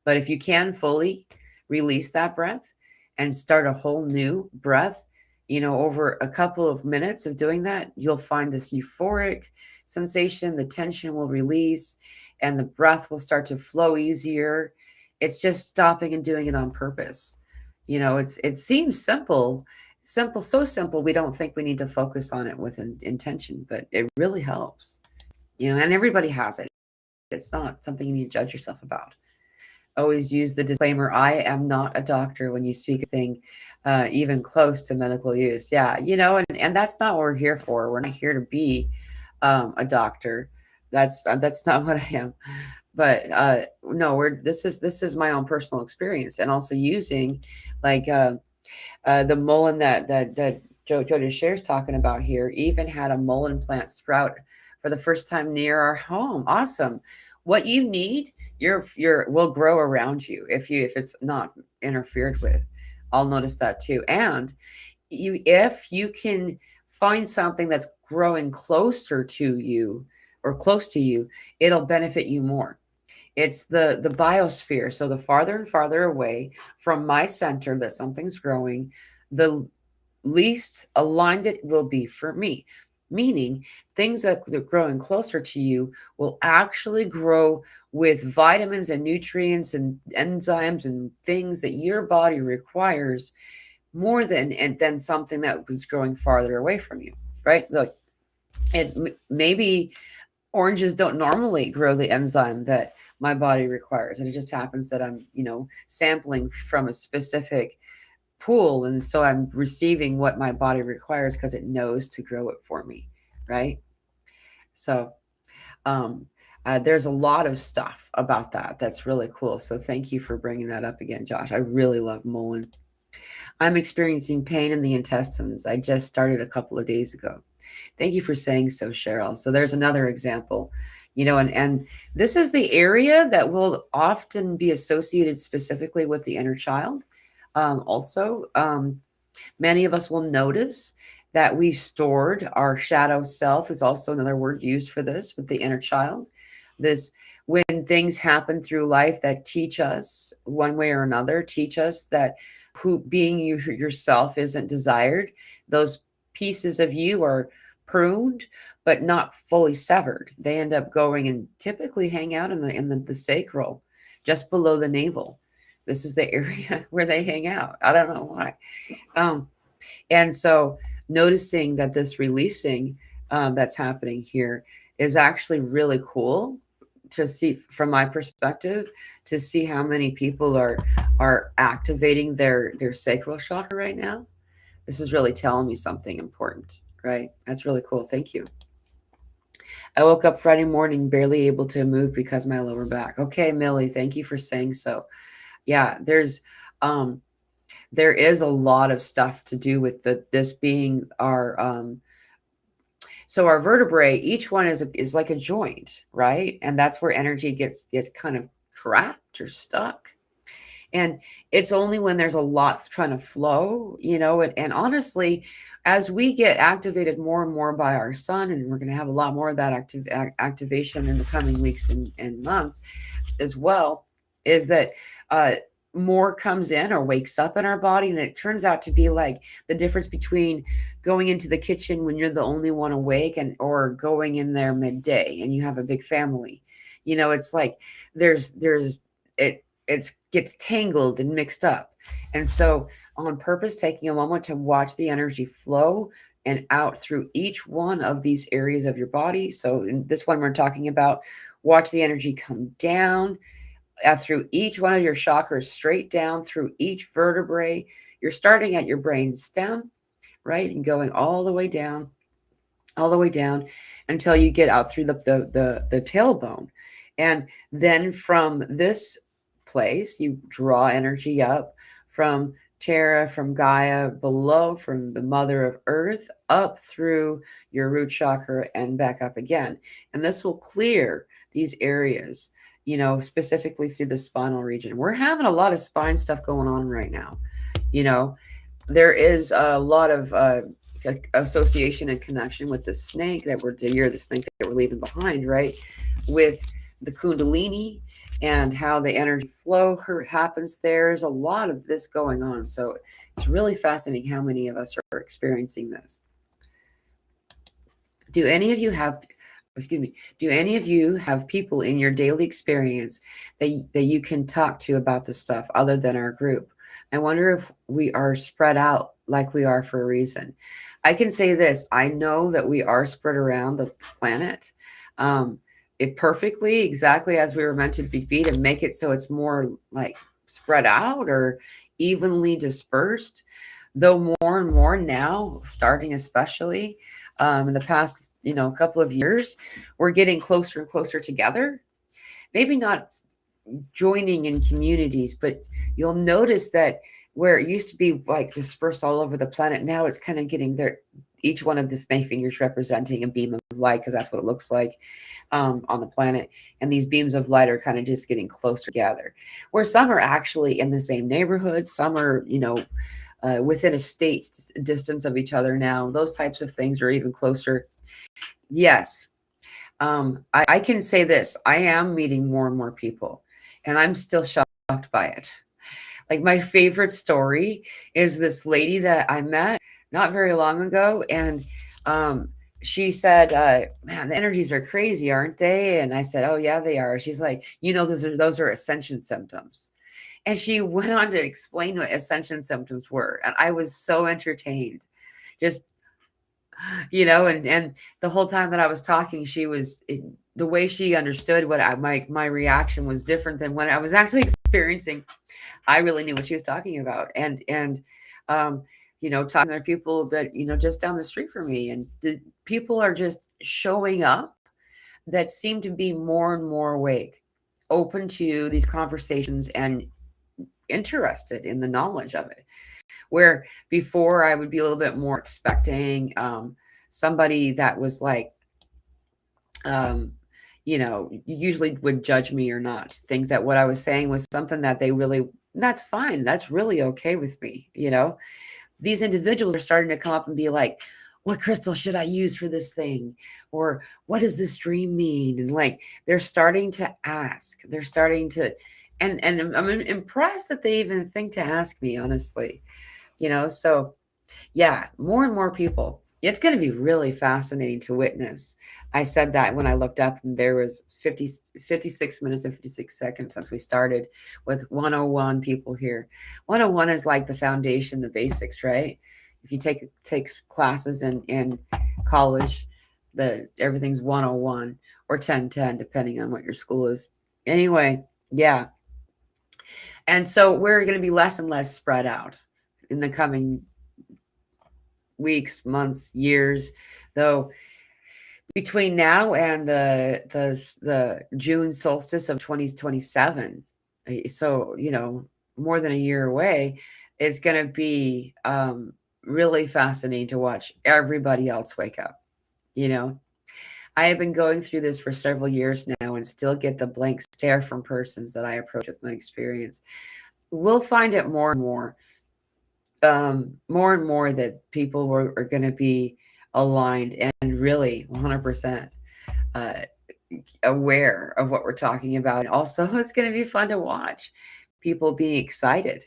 But if you can fully release that breath and start a whole new breath, over a couple of minutes of doing that, you'll find this euphoric sensation. The tension will release and the breath will start to flow easier. It's just stopping and doing it on purpose. It seems simple, simple, so simple. We don't think we need to focus on it with intention, but it really helps. And everybody has it. It's not something you need to judge yourself about. Always use the disclaimer, I am not a doctor, when you speak a thing even close to medical use. Yeah, and that's not what we're here for. We're not here to be a doctor. That's not what I am. But no, this is my own personal experience, and also using like the mullein that Joe shares talking about here. Even had a mullein plant sprout for the first time near our home. Awesome. What you need, your will grow around you if it's not interfered with. I'll notice that too. And if you can find something that's growing closer to you or close to you, it'll benefit you more. It's the biosphere. So the farther and farther away from my center that something's growing, the least aligned it will be for me. Meaning things that are growing closer to you will actually grow with vitamins and nutrients and enzymes and things that your body requires more than something that was growing farther away from you, right? Like maybe oranges don't normally grow the enzyme that my body requires, and it just happens that I'm sampling from a specific pool, and so I'm receiving what my body requires because it knows to grow it for me, right? So there's a lot of stuff about that's really cool. So thank you for bringing that up again, Josh. I really love mullein. I'm experiencing pain in the intestines. I just started a couple of days ago. Thank you for saying so, Cheryl. So there's another example, and this is the area that will often be associated specifically with the inner child. Also, many of us will notice that we stored our shadow self, is also another word used for this with the inner child. This, when things happen through life that teach us one way or another, teach us that being yourself isn't desired. Those pieces of you are pruned, but not fully severed. They end up going and typically hang out in the sacral, just below the navel. This is the area where they hang out. I don't know why. And so noticing that this releasing that's happening here is actually really cool to see from my perspective, to see how many people are activating their sacral chakra right now. This is really telling me something important, right? That's really cool. Thank you. I woke up Friday morning barely able to move because my lower back. Okay, Millie, thank you for saying so. Yeah, there is a lot of stuff to do with this being our so our vertebrae, each one is like a joint, right? And that's where energy gets kind of trapped or stuck. And it's only when there's a lot trying to flow, and honestly, as we get activated more and more by our sun, and we're going to have a lot more of that activation in the coming weeks and months as well, is that more comes in or wakes up in our body. And it turns out to be like the difference between going into the kitchen when you're the only one awake or going in there midday and you have a big family. It's like it gets tangled and mixed up. And so on purpose, taking a moment to watch the energy flow and out through each one of these areas of your body. So in this one, we're talking about watch the energy come down through each one of your chakras, straight down through each vertebrae. You're starting at your brain stem, right? And going all the way down until you get out through the tailbone. And then from this place, you draw energy up from Terra, from Gaia, below, from the Mother of Earth, up through your root chakra and back up again. And this will clear these areas, specifically through the spinal region. We're having a lot of spine stuff going on right now. There is a lot of association and connection with the snake the snake that we're leaving behind, right? With the Kundalini and how the energy flow happens. There's a lot of this going on. So It's really fascinating how many of us are experiencing this. Do any of you have, excuse me, do any of you have people in your daily experience that you can talk to about this stuff other than our group? I wonder if we are spread out like we are for a reason. I can say this, I know that we are spread around the planet. It perfectly, exactly as we were meant to be, to make it so it's more like spread out or evenly dispersed. Though more and more now, starting especially in the past, couple of years, we're getting closer and closer together. Maybe not joining in communities, but you'll notice that where it used to be like dispersed all over the planet, now it's kind of getting there. Each one of the my fingers representing a beam of light, because that's what it looks like on the planet. And these beams of light are kind of just getting closer together, where some are actually in the same neighborhood, some are, within a state distance of each other now. Those types of things are even closer. Yes. I can say this. I am meeting more and more people, and I'm still shocked by it. Like, my favorite story is this lady that I met not very long ago, and she said, "Man, the energies are crazy, aren't they?" And I said, "Oh yeah, they are." She's like, those are Ascension symptoms." And she went on to explain what Ascension symptoms were, and I was so entertained. Just, and the whole time that I was talking, the way she understood what my reaction was different than when I was actually experiencing. I really knew what she was talking about, and talking to people that just down the street from me, and the people are just showing up that seem to be more and more awake, open to these conversations, and interested in the knowledge of it. Where before I would be a little bit more expecting somebody that was like, usually would judge me or not think that what I was saying was something that that's fine. That's really okay with me. These individuals are starting to come up and be like, what crystal should I use for this thing? Or what does this dream mean? And like, they're starting to ask, they're starting to, and I'm impressed that they even think to ask me, honestly, so yeah, more and more people. It's going to be really fascinating to witness. I said that when I looked up, and there was 56 minutes and 56 seconds since we started with 101 people here. 101 is like the foundation, the basics, right? If you takes classes in college, everything's 101 or 1010, depending on what your school is. Anyway, yeah. And so we're going to be less and less spread out in the coming weeks, months, years, though between now and the June solstice of 2027, so more than a year away, is going to be really fascinating to watch everybody else wake up. I have been going through this for several years now and still get the blank stare from persons that I approach with my experience. We'll find it more and more that people are going to be aligned and really 100% aware of what we're talking about. And also, it's going to be fun to watch people being excited,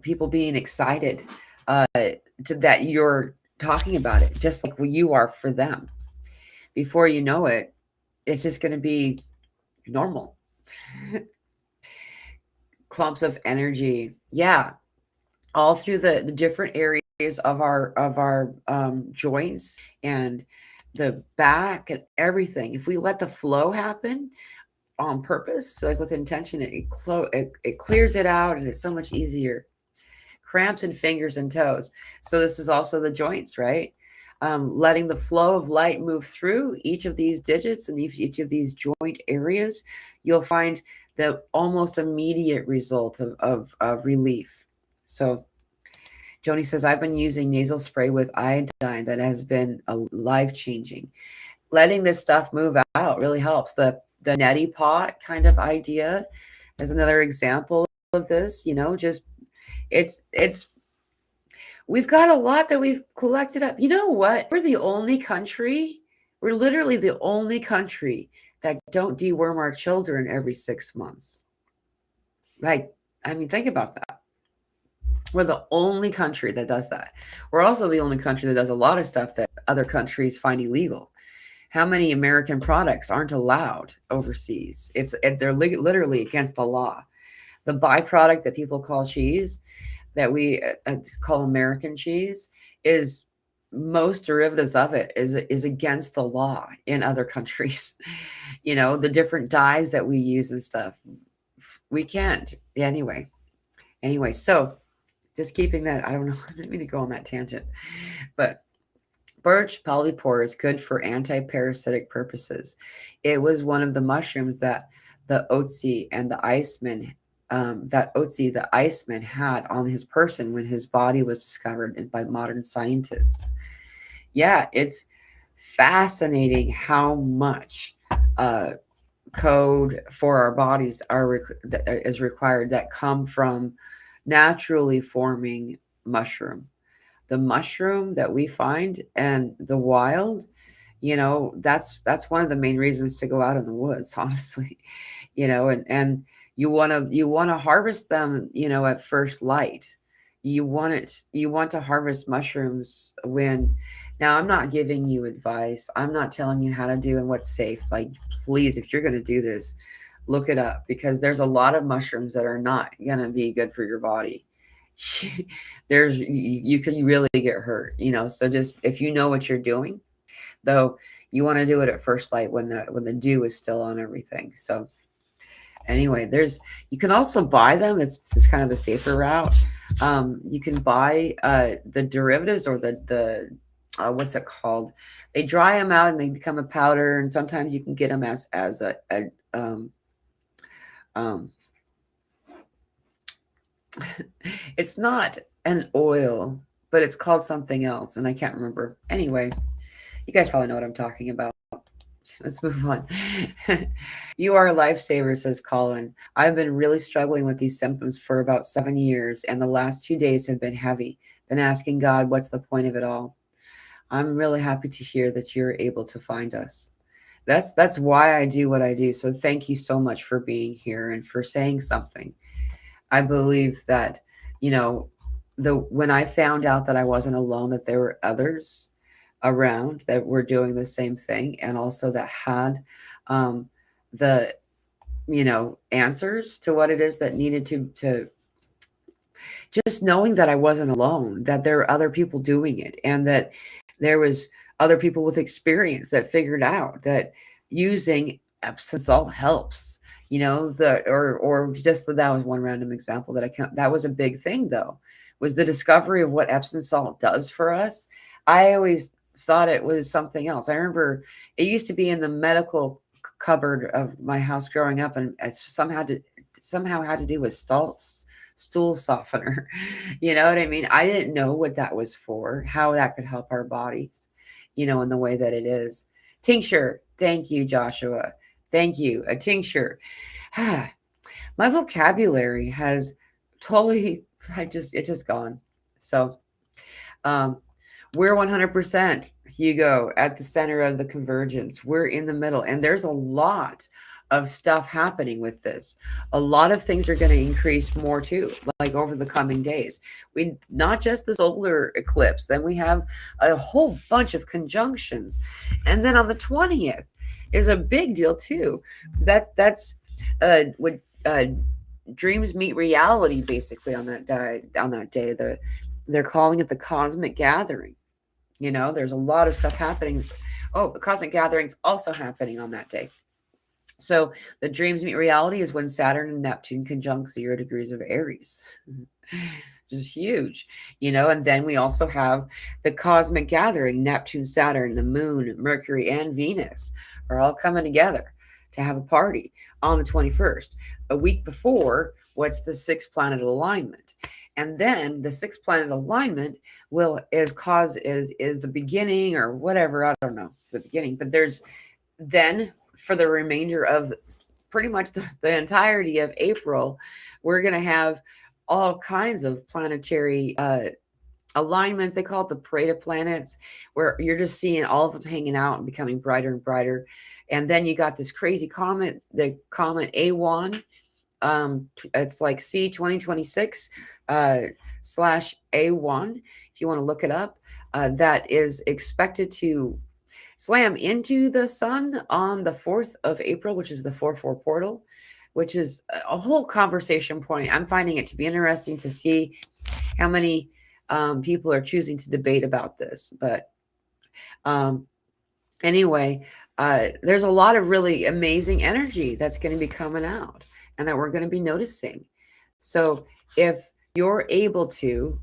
people being excited to that you're talking about it, just like you are for them. Before you know it, it's just going to be normal. Clumps of energy. Yeah. All through the different areas of our joints and the back and everything. If we let the flow happen on purpose, like with intention, it clears it out, and it's so much easier. Cramps in fingers and toes. So this is also the joints, right? Letting the flow of light move through each of these digits and each of these joint areas, you'll find the almost immediate result of relief. So Joni says, I've been using nasal spray with iodine that has been life-changing. Letting this stuff move out really helps. The neti pot kind of idea is another example of this. Just it's we've got a lot that we've collected up. You know what? We're literally the only country that don't deworm our children every 6 months. Like, I mean, think about that. We're the only country that does that. We're also the only country that does a lot of stuff that other countries find illegal. How many American products aren't allowed overseas? They're literally against the law. The byproduct that people call cheese, that we call American cheese, is most derivatives of it is against the law in other countries. The different dyes that we use and stuff, we can't. Anyway, so just keeping that. I don't know. I didn't mean to go on that tangent, but birch polypore is good for anti-parasitic purposes. It was one of the mushrooms that the Otzi and the Iceman, the Iceman had on his person when his body was discovered by modern scientists. Yeah, it's fascinating how much code for our bodies is required that come from naturally forming mushroom. The mushroom that we find and the wild, that's one of the main reasons to go out in the woods, honestly. And you want to harvest them, at first light. You want to harvest mushrooms when. Now, I'm not giving you advice. I'm not telling you how to do and what's safe. Like, please, if you're going to do this, look it up, because there's a lot of mushrooms that are not going to be good for your body. You can really get hurt, so just, if you know what you're doing, though, you want to do it at first light when the dew is still on everything. So anyway, you can also buy them. It's just kind of the safer route. You can buy the derivatives, or the what's it called? They dry them out and they become a powder, and sometimes you can get them as a it's not an oil, but it's called something else, and I can't remember. Anyway, you guys probably know what I'm talking about. Let's move on. You are a lifesaver, says Colin. I've been really struggling with these symptoms for about 7 years, and the last 2 days have been heavy. Been asking God, what's the point of it all? I'm really happy to hear that you're able to find us. That's why I do what I do. So thank you so much for being here and for saying something. I believe that, when I found out that I wasn't alone, that there were others around that were doing the same thing, and also that had the answers to what it is that needed to just knowing that I wasn't alone, that there are other people doing it, and that there was other people with experience that figured out that using Epsom salt helps. Or just that was one random example that was a big thing, though, was the discovery of what Epsom salt does for us. I always thought it was something else. I remember it used to be in the medical cupboard of my house growing up, and it somehow had to do with stool softener. You know what I mean? I didn't know what that was for, how that could help our bodies, in the way that it is. Tincture. Thank you, Joshua. Thank you. A tincture. My vocabulary has totally, it's just gone. So, we're 100%, Hugo, at the center of the convergence. We're in the middle, and there's a lot of stuff happening with this. A lot of things are going to increase more too, like over the coming days. We not just the solar eclipse, then we have a whole bunch of conjunctions, and then on the 20th is a big deal too. That's what dreams meet reality, basically, on that day. They're calling it the cosmic gathering. There's a lot of stuff happening. Oh, the cosmic gathering's also happening on that day. So the dreams meet reality is when Saturn and Neptune conjunct 0 degrees of Aries. Which is huge, and then we also have the cosmic gathering. Neptune, Saturn, the moon, Mercury, and Venus are all coming together to have a party on the 21st. A week before, what's the 6th planet alignment? And then the 6th planet alignment is the beginning, or whatever. I don't know. It's the beginning, but there's then for the remainder of pretty much the entirety of April, we're going to have all kinds of planetary alignments. They call it the parade of planets, where you're just seeing all of them hanging out and becoming brighter and brighter. And then you got this crazy comet, the comet A1. It's like C 2026, /A1, if you want to look it up, that is expected to slam into the sun on the 4th of April, which is the 4/4 portal, which is a whole conversation point. I'm finding it to be interesting to see how many people are choosing to debate about this. But anyway, there's a lot of really amazing energy that's going to be coming out and that we're going to be noticing. So if you're able to,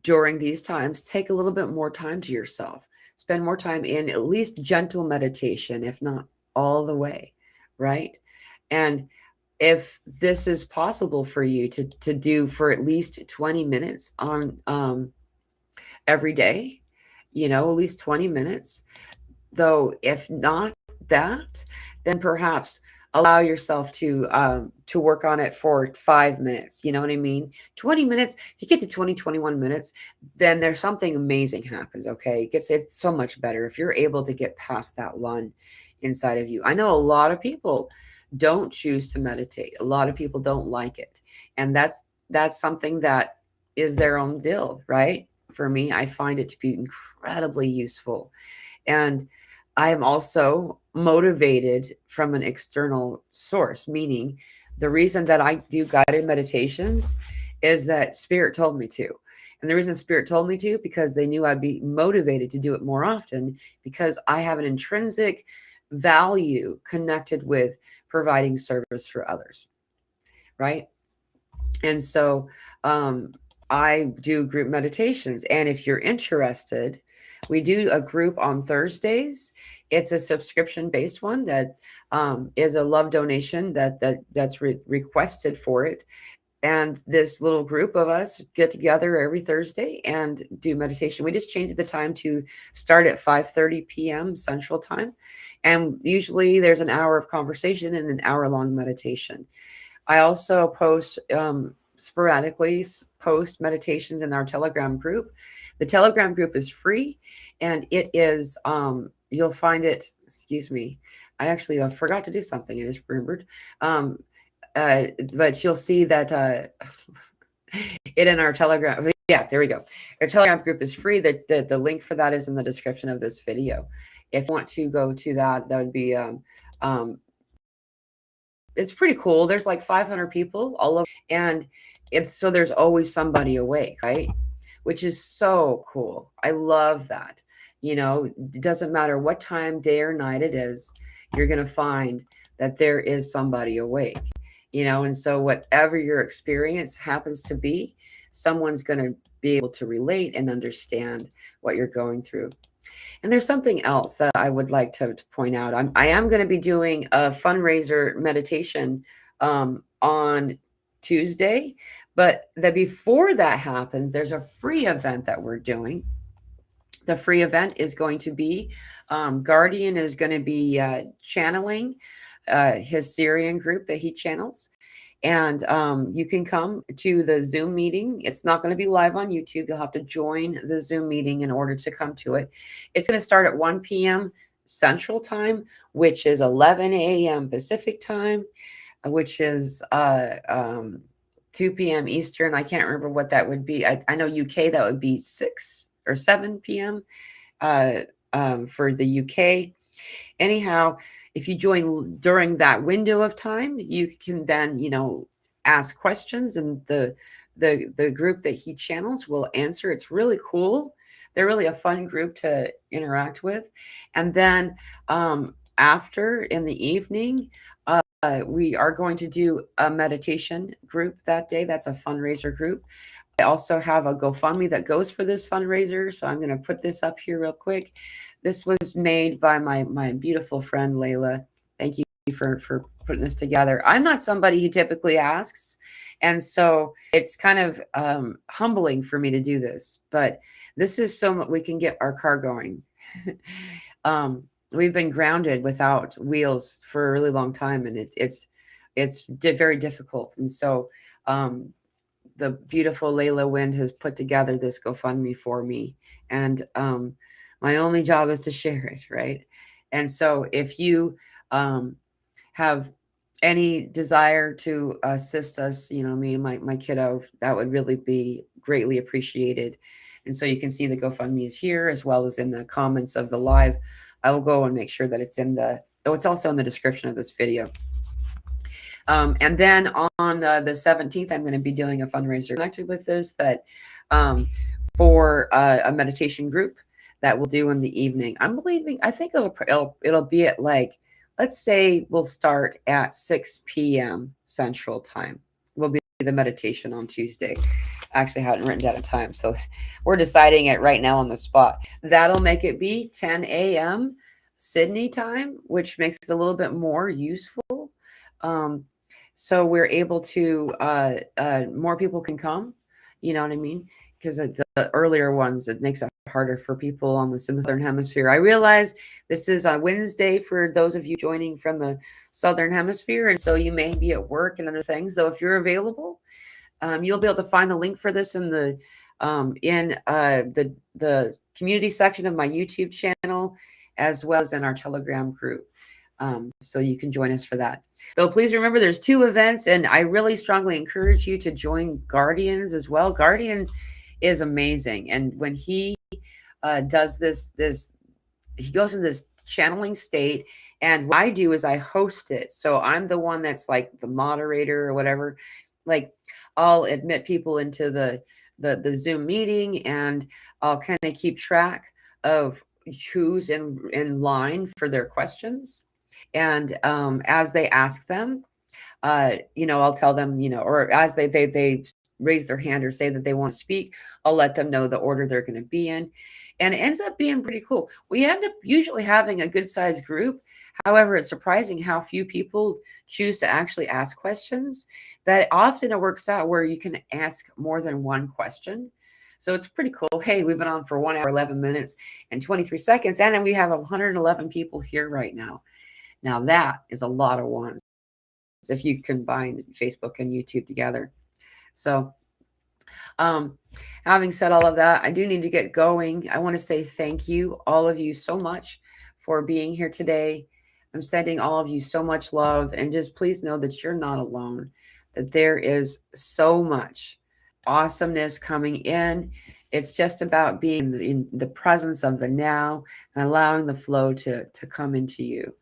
during these times, take a little bit more time to yourself, spend more time in at least gentle meditation, if not all the way, right? And if this is possible for you to do for at least 20 minutes on every day, at least 20 minutes, though, if not that, then perhaps allow yourself to work on it for 5 minutes. You know what I mean? 20 minutes. If you get to 20, 21 minutes, then there's something amazing happens. Okay. It's so much better if you're able to get past that lun inside of you. I know a lot of people don't choose to meditate. A lot of people don't like it. And that's something that is their own deal, right? For me, I find it to be incredibly useful. And I am also motivated from an external source, meaning the reason that I do guided meditations is that Spirit told me to. And the reason Spirit told me to, because they knew I'd be motivated to do it more often, because I have an intrinsic value connected with providing service for others, right? And so I do group meditations. And if you're interested, we do a group on Thursdays. It's a subscription-based one that is a love donation that's requested for it. And this little group of us get together every Thursday and do meditation. We just changed the time to start at 5:30 p.m. Central Time. And usually there's an hour of conversation and an hour-long meditation. I also sporadically post meditations in our Telegram group. The Telegram group is free, and it is, you'll find it, excuse me, I actually forgot to do something. I just remembered. But you'll see that it in our Telegram. Yeah, there we go. Our Telegram group is free. The link for that is in the description of this video. If you want to go to that, that would be, it's pretty cool. There's like 500 people all over, and so there's always somebody awake, right? Which is so cool. I love that. It doesn't matter what time, day or night it is, you're going to find that there is somebody awake, and so whatever your experience happens to be, someone's going to be able to relate and understand what you're going through. And there's something else that I would like to point out. I am going to be doing a fundraiser meditation on Tuesday, but before that happens, there's a free event that we're doing. The free event is going to be, Guardian is going to be channeling his Syrian group that he channels. And you can come to the Zoom meeting. It's not going to be live on YouTube. You'll have to join the Zoom meeting in order to come to it. It's going to start at 1 p.m. Central Time, which is 11 a.m. Pacific Time, which is 2 p.m. Eastern. I can't remember what that would be. I know UK, that would be 6 or 7 p.m. For the UK. Anyhow, if you join during that window of time, you can then, ask questions, and the group that he channels will answer. It's really cool. They're really a fun group to interact with. And then after, in the evening, we are going to do a meditation group that day. That's a fundraiser group. I also have a GoFundMe that goes for this fundraiser. So I'm going to put this up here real quick. This was made by my beautiful friend, Layla. Thank you for putting this together. I'm not somebody who typically asks. And so it's kind of humbling for me to do this. But this is so much we can get our car going. We've been grounded without wheels for a really long time. And it's very difficult. And so the beautiful Layla Wind has put together this GoFundMe for me. And my only job is to share it, right? And so if you have any desire to assist us, me and my kiddo, that would really be greatly appreciated. And so you can see the GoFundMe is here, as well as in the comments of the live. I will go and make sure that it's in the, oh, it's also in the description of this video. And then on the 17th, I'm going to be doing a fundraiser connected with this, that for a meditation group that we'll do in the evening. I think it'll be at, like, let's say we'll start at 6 p.m. Central Time. Will be the meditation on Tuesday. Actually, I haven't written down a time, so we're deciding it right now on the spot. That'll make it be 10 a.m. Sydney time, which makes it a little bit more useful. So we're able to, more people can come, you know what I mean? Because the earlier ones, it makes it harder for people on the Southern Hemisphere. I realize this is a Wednesday for those of you joining from the Southern Hemisphere, and so you may be at work and other things. Though if you're available, you'll be able to find the link for this in the community section of my YouTube channel, as well as in our Telegram group. So you can join us for that. Though please remember, there's 2 events, and I really strongly encourage you to join Guardians as well. Guardian is amazing, and when he does this, he goes in this channeling state, and what I do is I host it. So I'm the one that's like the moderator or whatever. Like, I'll admit people into the Zoom meeting, and I'll kind of keep track of who's in line for their questions. And as they ask them, I'll tell them, or as they raise their hand or say that they want to speak, I'll let them know the order they're going to be in. And it ends up being pretty cool. We end up usually having a good sized group. However, it's surprising how few people choose to actually ask questions. That often it works out where you can ask more than one question. So it's pretty cool. Hey, we've been on for 1 hour, 11 minutes and 23 seconds. And then we have 111 people here right now. Now that is a lot of ones if you combine Facebook and YouTube together. So having said all of that, I do need to get going. I want to say thank you, all of you, so much for being here today. I'm sending all of you so much love, and just please know that you're not alone, that there is so much awesomeness coming in. It's just about being in the presence of the now and allowing the flow to come into you.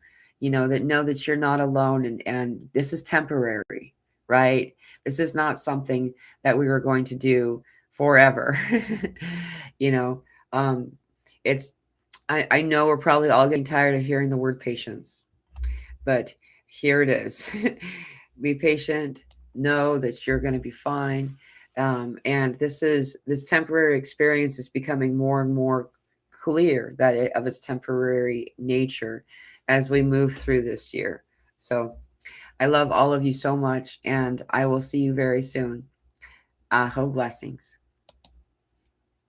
Know that you're not alone, and this is temporary, right? This is not something that we were going to do forever. I know we're probably all getting tired of hearing the word patience, but here it is. Be patient, know that you're going to be fine. And this temporary experience is becoming more and more clear of its temporary nature as we move through this year. So I love all of you so much, and I will see you very soon. Aho blessings.